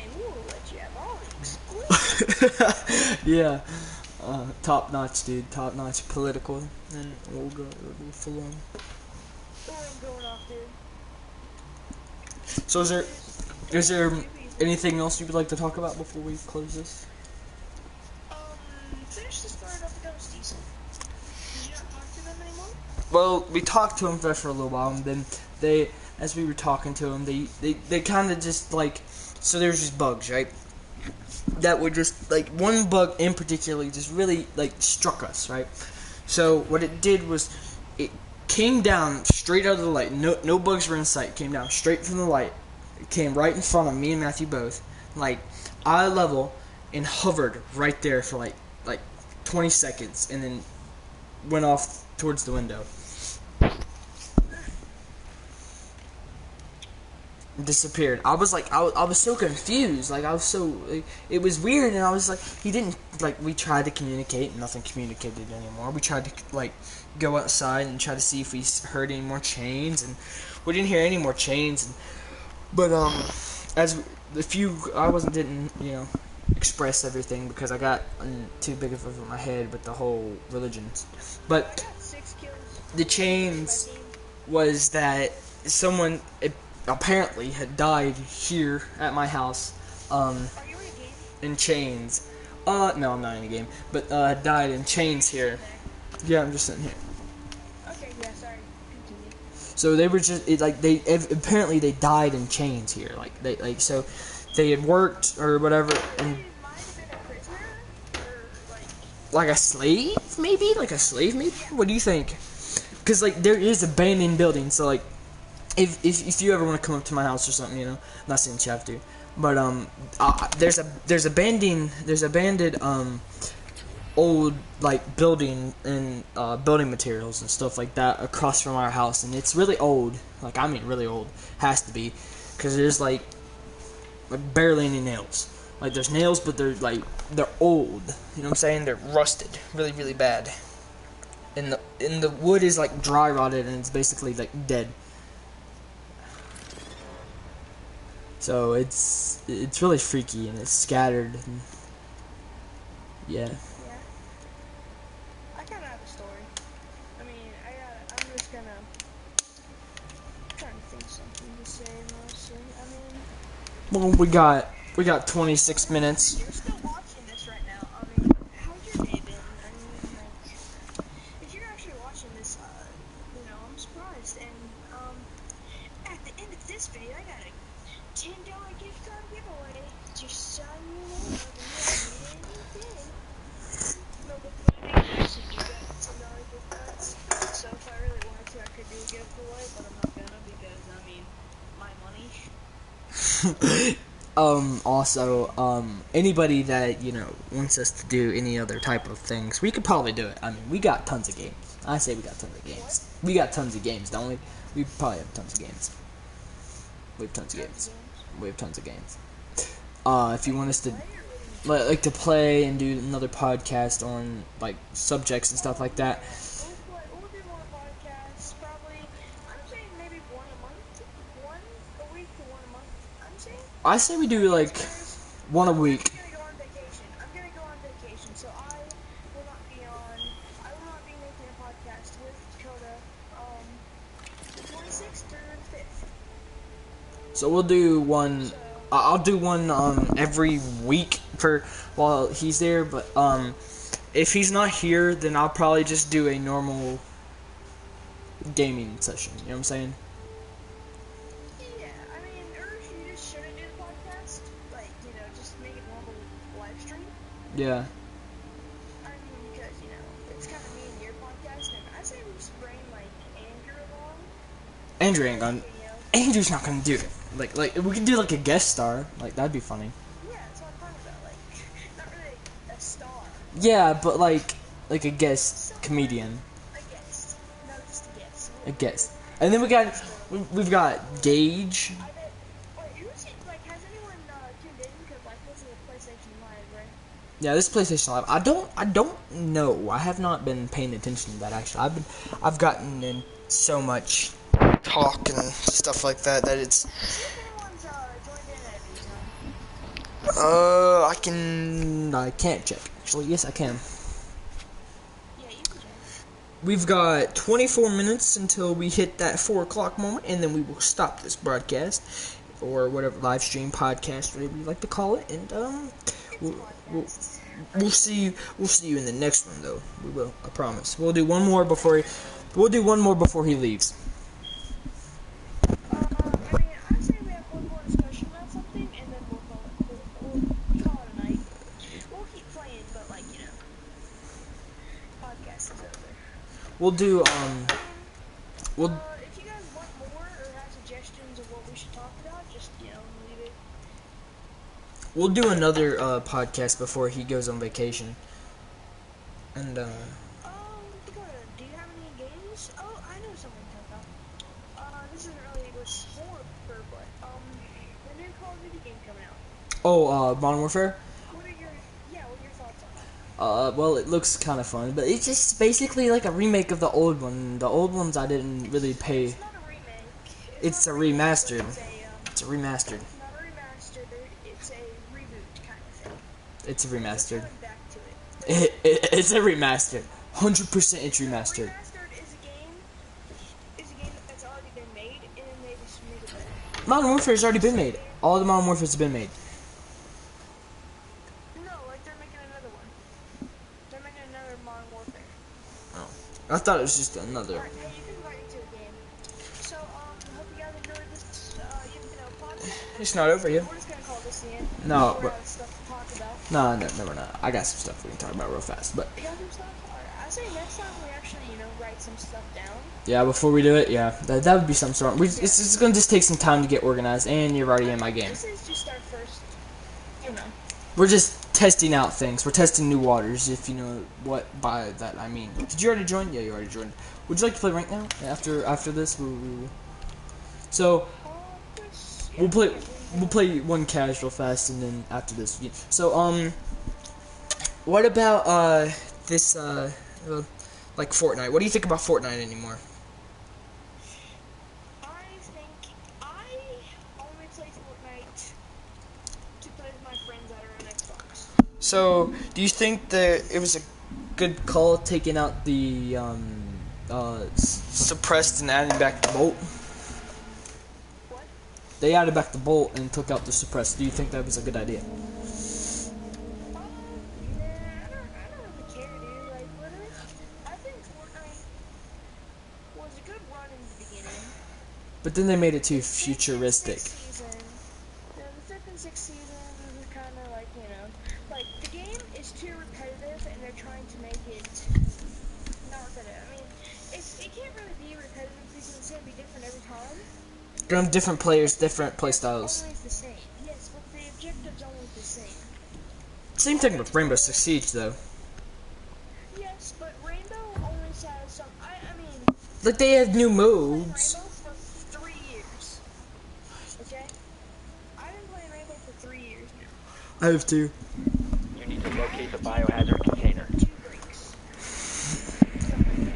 and we will let you have all the exclusive. Yeah. Top notch, dude. Top notch political. And we'll go full on. Or I'm going off, dude. So is there anything else you would like to talk about before we close this? Finish the story about the ghosties. Did you not talk to them anymore? Well, we talked to them for a little while, and then as we were talking to them, they kind of just like, so there's just bugs, right? That were just like one bug in particular just really like struck us, right? So what it did was it came down straight out of the light. No bugs were in sight. It came down straight from the light. It came right in front of me and Matthew both, like eye level, and hovered right there for like 20 seconds, and then went off towards the window. Disappeared. I was like, I was so confused. Like, I was so, like, it was weird, and I was like, he didn't, like, we tried to communicate, nothing communicated anymore. We tried to, like, go outside and try to see if we heard any more chains, and we didn't hear any more chains. But, didn't, express everything because I got too big of over my head with the whole religion. But I got 6 kills. the chains was that someone apparently had died here at my house, Are you in a game? in chains. No, I'm not in a game, but died in chains here. Yeah, I'm just sitting here. Okay, yeah, sorry. Continue. So they were just apparently they died in chains here. So they had worked or whatever, and It might have been a prisoner, or like a slave, maybe. What do you think? Because like there is abandoned buildings, so like if you ever want to come up to my house or something, I'm not saying you have to, but there's abandoned old like building and building materials and stuff like that across from our house, and it's really old. Like I mean, really old. Has to be, because there's like barely any nails. Like there's nails, but they're old. You know what I'm saying? They're rusted, really, really bad. And the wood is like dry rotted, and it's basically like dead. So it's really freaky, and it's scattered. And yeah. Yeah. I kind of have a story. I mean, I'm just gonna trying to think something to say mostly. I mean, Well, we got 26 minutes. you're still watching this right now. I mean, how's your day been? I mean, like, if you're actually watching this, I'm surprised. And at the end of this video, I got a $10 gift card giveaway to sign you up and anything. No, but the thing is, you got $10 gift cards. So if I really wanted to, I could do a giveaway, but I'm not gonna because, I mean, my money. Also, anybody that, wants us to do any other type of things, we could probably do it. I mean, we got tons of games. I say we got tons of games. We got tons of games, don't we? We probably have tons of games. We have tons of games. We have tons of games. If you want us to, like to play and do another podcast on, like, subjects and stuff like that. We'll do more podcasts, probably, I'm saying maybe one a week to one a month. I'm saying? I say we do like one a week. I'm gonna go on vacation. So I will not be making a podcast with Dakota, the 26th or the 5th. So we'll do one. So, I'll do one every week for while he's there. But if he's not here, then I'll probably just do a normal gaming session. You know what I'm saying? yeah, I mean, or if you just shouldn't do the podcast, like, just make it normal live stream. Yeah. I mean, because, it's kind of me and your podcast, and I say we just bring, like, Andrew along. Andrew ain't gonna. Andrew's not gonna do it. Like we could do like a guest star. Like that'd be funny. Yeah, that's what I'm talking about. Like, not really a star. Yeah, but like a guest comedian. A guest. No, just a guest. A guest. And then we've got Gage. I bet. Wait, who's it? Like, has anyone tuned in? Because, like, this is a PlayStation Live, right? Yeah, this is PlayStation Live. I don't know. I have not been paying attention to that actually. I've gotten in so much talk and stuff like that it's. See if anyone's joined in at any time. I can't check. Actually, yes I can. Yeah, you can join. We've got 24 minutes until we hit that 4 o'clock moment, and then we will stop this broadcast, or whatever, live stream, podcast, whatever you like to call it, and we'll see you in the next one, though. We will, I promise. We'll do one more before he leaves. I mean, I say we have one more discussion about something, and then we'll call it a night. We'll keep playing, but, like, podcast is over. We'll do If you guys want more or have suggestions of what we should talk about, just, leave it. we'll do another podcast before he goes on vacation. And Dakota, do you have any games? Oh, I know something to talk about. This isn't really what sport, but, the new Call of Duty game coming out. Modern Warfare. What are your thoughts on it? Well, it looks kind of fun, but it's just basically like a remake of the old one. The old ones I didn't really pay. It's not a remake. It's a not remake, remastered. It's It's a remastered. not a remastered. It's a reboot kind of thing. It's a It's remastered. going back to it. It's a remastered. 100% it's remastered. Remastered is a game that's already been made, and then they just made it better. Modern Warfare's already been made. All the Modern Warfare's have been made. No, like they're making another one. They're making another Modern Warfare. I thought it was just another. Alright, hey, you can invite me to a game. So, I hope you guys enjoyed this, podcast. It's not over yet. We're just gonna call this the end. No, We're but out of stuff to talk about. no, we're not. I got some stuff we can talk about real fast, but You got some stuff? Alright, I say next time we actually, write some stuff down. yeah, before we do it, yeah, that would be some sort. It's gonna just take some time to get organized, and you're already in my game. This is just our first, We're just testing out things. We're testing new waters, if you know what by that I mean. Did you already join? Yeah, you already joined. Would you like to play rank now? After this, so we'll play one casual fast, and then after this, so what about this like Fortnite? What do you think about Fortnite anymore? I think I only play Fortnite to play with my friends that are on Xbox. So, do you think that it was a good call taking out the suppressed and adding back the bolt? What? They added back the bolt and took out the suppressed. Do you think that was a good idea? Nah, I don't really care, dude. Like, literally, I think Fortnite was a good run in the beginning. But then they made it too The futuristic. fifth and sixth seasons is kind of like, like, the game is too repetitive, and they're trying to make it not repetitive. I mean, it can't really be repetitive because it's going to be different every time. They're on different players, different play styles. Always the same. Yes, but the objective's always the same. Same thing with Rainbow Six Siege, though. Yes, but Rainbow always has some. I mean, Like, they have new I've been modes. playing Rainbow for 3 years. Okay? I've been playing Rainbow for 3 years now. I have two. You need to locate the biohazard container. 2 breaks. Only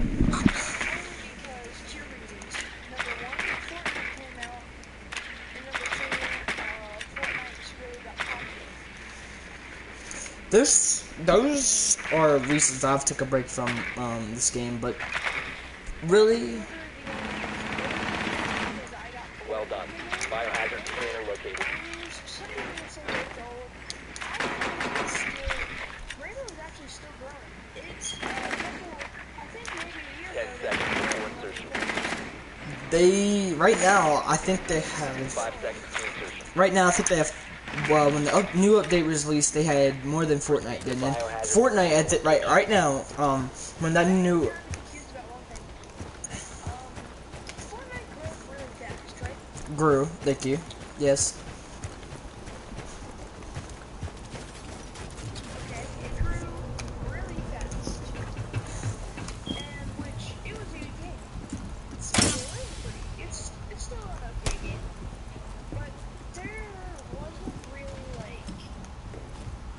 because 2 reasons. Number 1, Fortnite came out, and number 2, those are reasons I've took a break from this game, but really, Well done. Biohazard container located. Rainbow is actually still growing. It's I think maybe a year 10 ago. seconds before insertion. they right now I think they have 5 seconds to insertion. right now I think they have. Well, when the new update was released, they had more than Fortnite did. And Fortnite at the, right now, when that new I'm confused about one thing. Fortnite grows really fast, right? grew, thank you, yes. Okay, it grew really fast. And which, it was a good game. It's still an okay game. But there wasn't really like,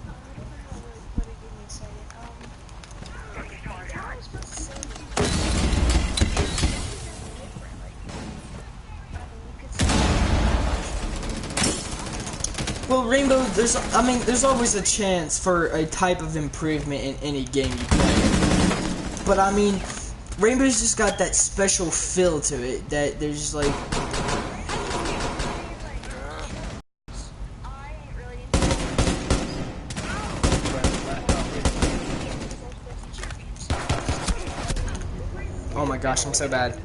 I don't know how to really put it, give me a second. How was I supposed to say it? Different, like, I mean, you could say, Well, Rainbow, there's always a chance for a type of improvement in any game you play. But I mean, Rainbow's just got that special feel to it that there's like, I ain't really into oh my gosh, I'm so bad.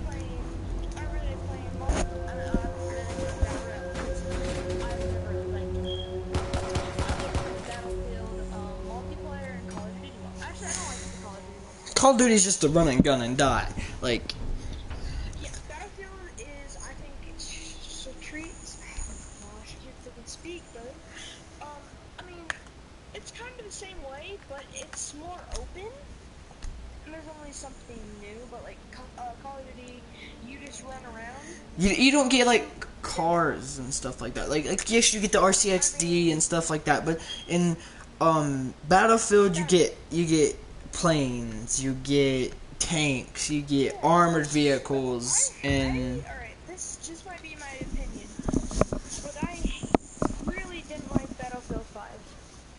Call of Duty is just to run and gun and die. Like, Yeah, Battlefield is, I think, it's just a treat. Oh, I should freaking speak, brother. I mean, it's kind of the same way, but it's more open. And there's only something new, but like Call of Duty, you just run around. you don't get like cars and stuff like that. Like yes, you get the RCXD and stuff like that, but in Battlefield you get planes, you get tanks, you get armored vehicles, and Alright, this just might be my opinion, but I really didn't like Battlefield 5.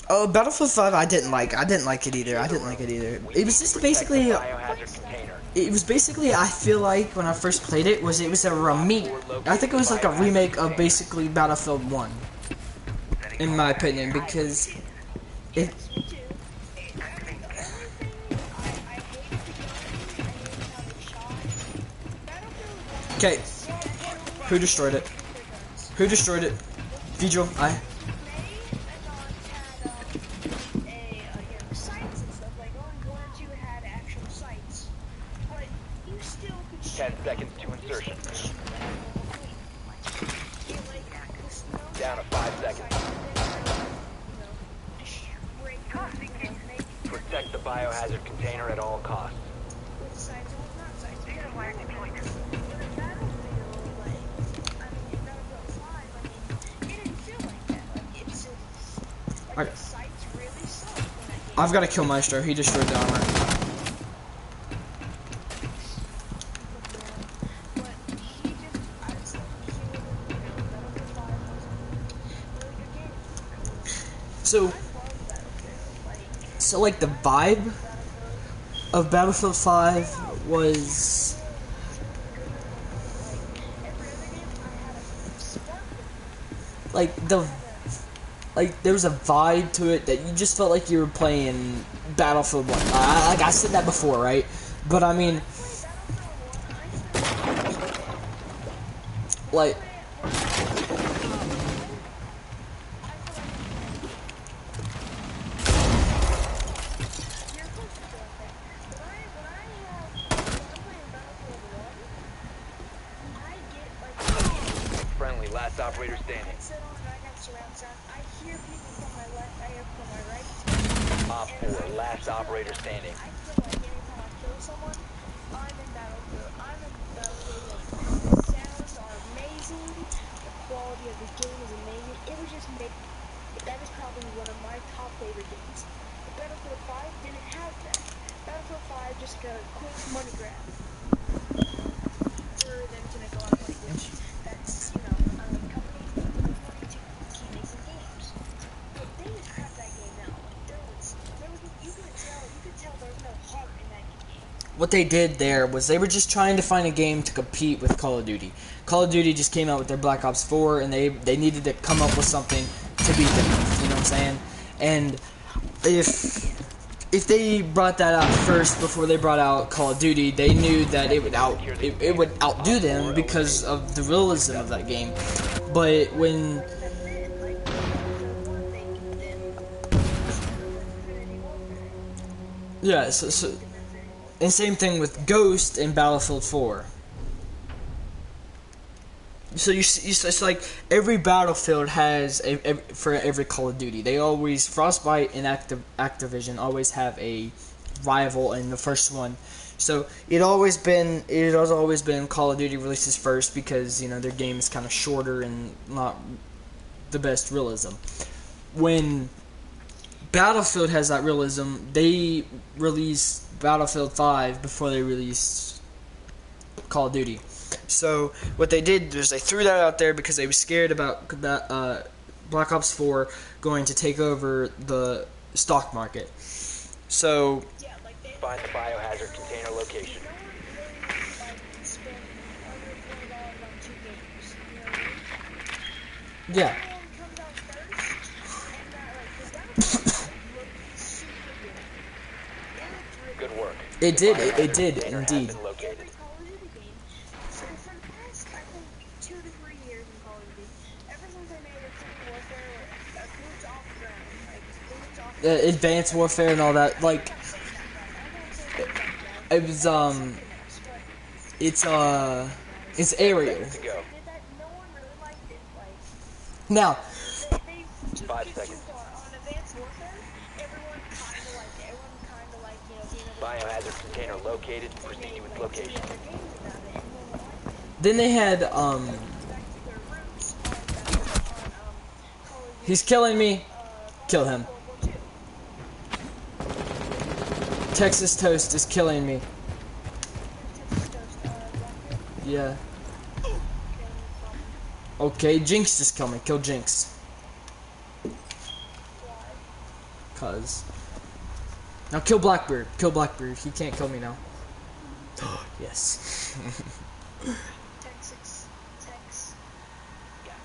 oh, Battlefield 5 I didn't like it either. It was just basically Biohazard container. I feel like when I first played it was a remake. I think it was like a remake of basically Battlefield 1, in my opinion, because it. Me too. The only thing I hated the gun, I hated how they shot. Battlefield 1 Okay, was who destroyed it? Who destroyed it? Vigil, I. May and Nons had sights and stuff, like only 1 or 2 had actual sights. But you still could shoot. 10 seconds to insertion. Down to 5 seconds. Protect the biohazard container at all costs. I've got to kill Maestro. He destroyed the armor. So like the vibe of Battlefield 5 was like there was a vibe to it that you just felt like you were playing Battlefield 1. Like I said that before, right? But I mean, like. Friendly, last operator standing. I hear people from my left, I hear from my right. Op 4, last operator standing. I feel like anytime I kill someone, I'm in Battlefield. The sounds are amazing. The quality of the game is amazing. It was just made. That is probably one of my top favorite games. But Battlefield 5 didn't have that. Battlefield 5 just got a quick money grab for them to make a lot of money, which that's, companies need money to keep making games. But they just cracked that game out. Like, there was what they did there was they were just trying to find a game to compete with Call of Duty. Call of Duty just came out with their Black Ops 4, and they needed to come up with something to beat them with, you know what I'm saying? And if they brought that out first before they brought out Call of Duty, they knew that it would outdo them because of the realism of that game. But when yeah, so and same thing with Ghost and Battlefield 4. So it's like every Battlefield has for every Call of Duty. They always Frostbite and Activision always have a rival in the first one. So it has always been Call of Duty releases first because you know their game is kind of shorter and not the best realism. When Battlefield has that realism, they release Battlefield 5 before they released Call of Duty. So what they did was they threw that out there because they were scared about that Black Ops 4 going to take over the stock market. So Find the biohazard container location. yeah. Good work. It did indeed. Been located. Every Call of Duty game. So for the past, I think, 2 to 3 years in Call of Duty, ever since they made Advanced Warfare, boots off the ground, like boots off the ground. Advanced Warfare and all that, like it was it's aerial. To go. That no one really liked it. Like Now they took 5 it seconds. too far on Advanced Warfare. Everyone kind of liked it. Everyone kind of liked being able to Biohazard container located. Proceed to its location. other games about it. And no one liked it. then they had Back to their roots on Call of Duty. he's killing me. Kill him. World War II. Texas Toast is killing me. Texas Toast, Rocket, Yeah. okay, Okay, Jinx just killed me. Kill Jinx. why? Cause now kill Blackbeard. Kill Blackbeard. He can't kill me now. Yes. Texas, Tex, got me.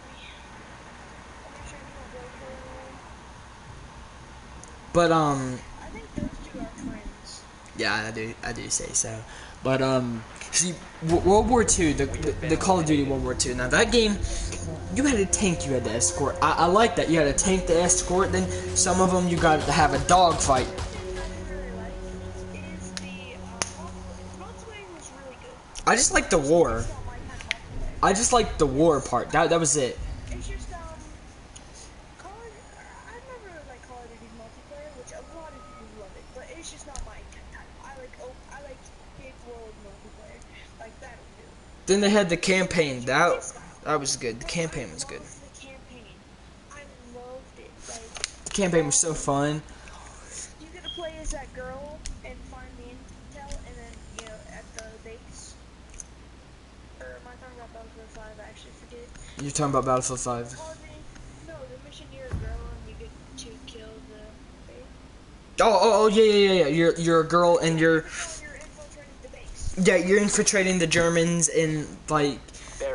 I'm sure you don't go for But I think those two are friends. yeah, I do say so. But see, World War II, the Call of Duty World War II. Now that game, you had a tank you had to escort. I like that. You had a tank to escort. Then some of them you got to have a dog fight. I really like is the multiplayer was really good. I just like the war. It's not my kind of multiplayer. I just like the war part. That was it. It's just Call of I've never really liked Call of Duty multiplayer, which a lot of people love it, but it's just not my type. I like big world multiplayer, like Battlefield. Then they had the campaign. That was good. The campaign was good. The campaign, I loved it. Like The campaign was so fun. you get to play as that girl and find the intel, and then at the base. Or am I talking about Battlefield 5? I actually forget. You're talking about Battlefield 5. Call of Duty. No, the mission you're a girl and you get to kill the base. Oh yeah. You're a girl and You're infiltrating the base. you're infiltrating the Germans and like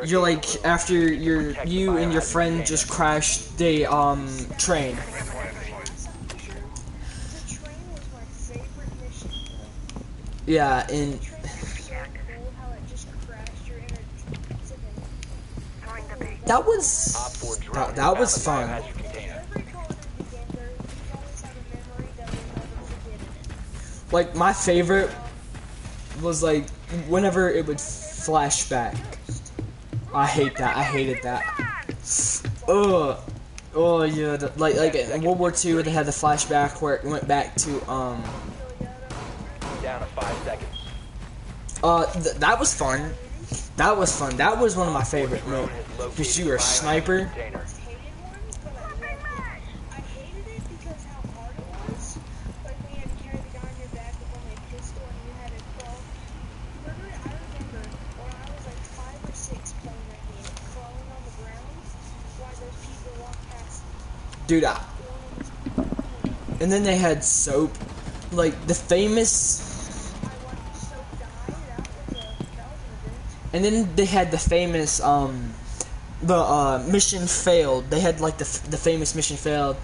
you're like after you and your friend just crashed the train. The train was my favorite mission. Yeah, and The train was so cool how it just crashed. You're in a second. that was Op 4 drone that was has found fun. the biohazard container. Every Call of Duty game, you always have a memory that you'll never forget in it. Like my favorite was like whenever it would flash back. I hate that. I hated that. Ugh. Oh yeah. Like in World War II, they had the flashback where it went back to Down to 5 seconds. that was fun. That was fun. That was one of my favorite modes. Because you were a sniper. Container. Hated ones, but I loved it. I hated it because how hard it was. Like when you had to carry the guy on your back with only a pistol and you had to crawl. Literally, I remember when I was like 5 or 6 playing that game, crawling on the ground while those people walked past me. Dude, Going and then they had soap. Like the famous I watched so And then they had the famous mission failed. They had like the famous mission failed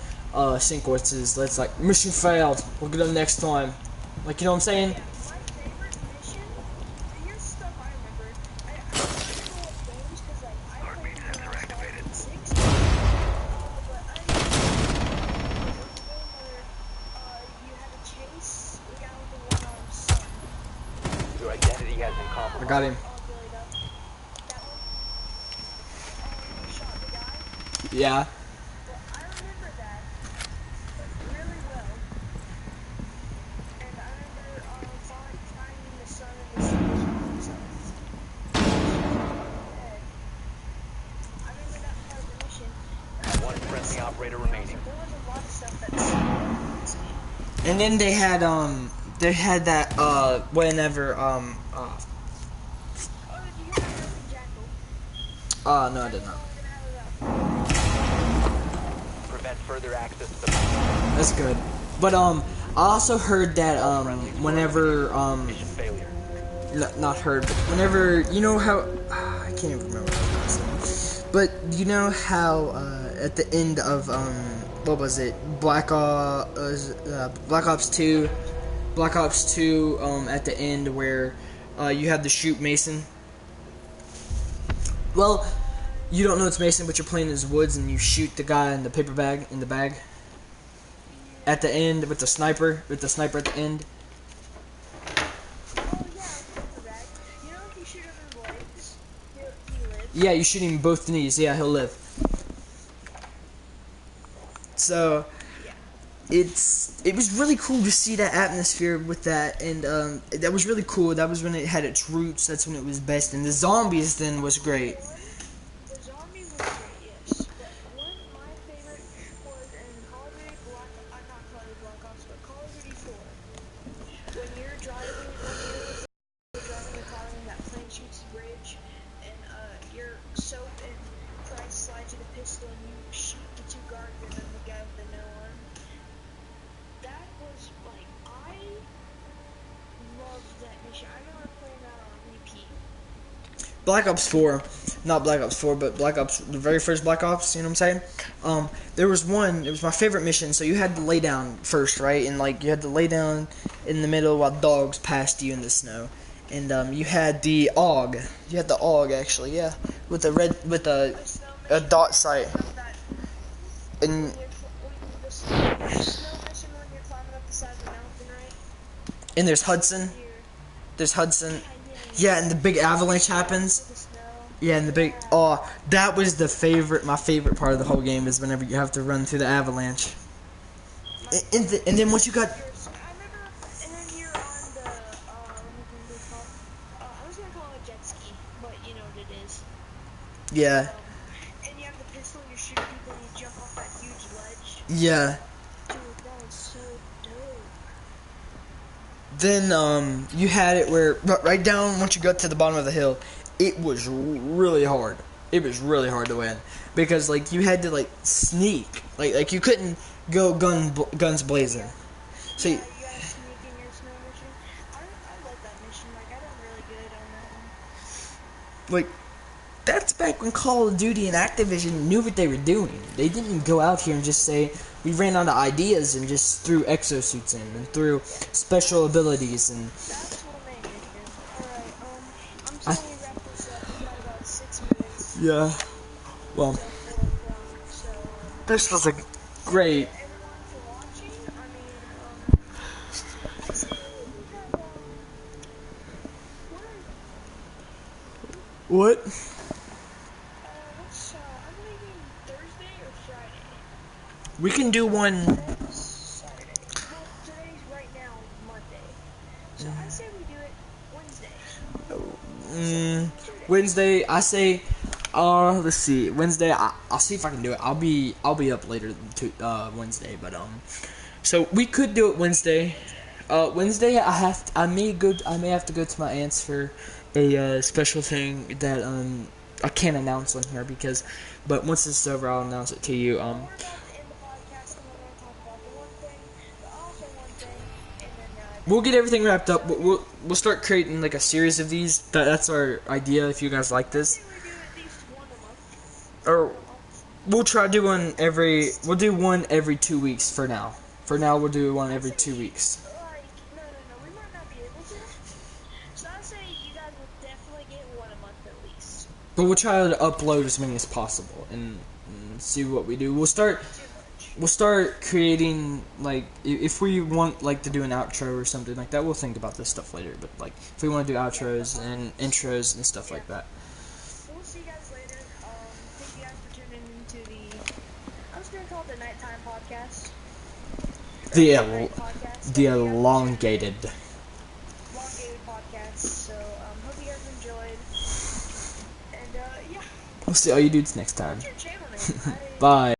sequences. That's like mission failed. We'll get them next time. Like, you know what I'm saying? Yeah, my favorite mission. Here's stuff I remember. I don't remember what games because like I played them when I was 5 and 6. But I remember there was a game where you had to chase down the one-armed son. Your identity has been I compromised. got him. All glued up. That one. He shot the guy. Yeah. Well, I remember that really well. And I remember finding the son and the son shot himself. I remember that part of the mission. One friendly operator remaining. There was a lot of stuff that surprised me. And then they had that whenever Oh, did you hear about the jackal? no, I did not. Prevent further access to the bomb. That's good. But I also heard that whenever Mission failure. not heard, but whenever, you know how I can't even remember what I was gonna say. But you know how at the end of what was it, Black Ops 2 at the end where you have to shoot Mason. Well, you don't know it's Mason, but you're playing in the woods and you shoot the guy in the paper bag at the end with the sniper at the end. Oh, yeah, I remember that. You know, if you shoot him in the legs, he lives. Yeah, you shoot him in both knees. Yeah, he'll live. So it was really cool to see that atmosphere with that, and that was really cool. That was when it had its roots. That's when it was best, and the zombies then was great. The zombie was great, yes. But one of my favorite was in Call of Duty not Call of Duty Black Ops, but Call of Duty 4. When you're driving a car and that plane shoots the bridge, and you're soap and Price slides you the pistol and you shoot the two guards and then the guy with the no arm. That was like, I loved that mission. I remember playing that on repeat. Black Ops 4, not Black Ops 4, but Black Ops, the very first Black Ops, you know what I'm saying? There was one, it was my favorite mission, so you had to lay down first, right? And like, you had to lay down in the middle while dogs passed you in the snow. And you had the AUG, actually, yeah, with a dot sight. And The snow mission when you're climbing up the side of the mountain, right? and there's Hudson, yeah, and the big avalanche happens. The snow. Yeah, and that was my favorite part of the whole game is whenever you have to run through the avalanche. And then once you got, I remember, and then you're on the, what was it called? I was gonna call it a jet ski, but you know what it is. yeah, And you have the pistol, you're shooting people, and you jump off that huge ledge. yeah. Dude, that was so dope. Then you had it where right down once you got to the bottom of the hill, it was really hard. It was really hard to win because like you had to like sneak, like you couldn't go guns blazing. So Yeah, you gotta sneak in your snow mission. I like that mission. Like, I done really good on that one. like that's back when Call of Duty and Activision knew what they were doing. They didn't go out here and just say we ran out of ideas and just threw exosuits in and threw special abilities and. That's what made it good. Alright, I'm saying we wrap this up. We got about 6 minutes. Yeah. Well, So, 4 o'clock. So, this was a great. everyone for watching. I mean, let's see, we have, What? I'm thinking Thursday or Friday? We can do one. Saturday. Well, today's right now Monday. So I say we do it Wednesday. Wednesday. I say. Let's see. Wednesday. I'll see if I can do it. I'll be up later to Wednesday, but so we could do it Wednesday. Wednesday I may have to go to my aunt's for a special thing that I can't announce on here but once it's over I'll announce it to you. We're about to end the podcast and we're going to talk about the one thing, the also one thing, and then we'll get everything wrapped up. We'll start creating like a series of these. That's our idea. If you guys like this, We do at least one a month. or we'll try to do one every. We'll do one every 2 weeks for now. For now, we'll do one every 2 weeks. Like, no, we might not be able to. So I'd say you guys will definitely get one a month at least. But we'll try to upload as many as possible and see what we do. We'll start creating, like, if we want like to do an outro or something like that. We'll think about this stuff later. But like, if we want to do outros and intros and stuff like that. So we'll see you guys later. Thank you guys for tuning into I'm just gonna call it the Nighttime Podcast. The elongated. Elongated Podcast. So hope you guys enjoyed. And yeah. We'll see all you dudes next time. What's your channel name? Bye.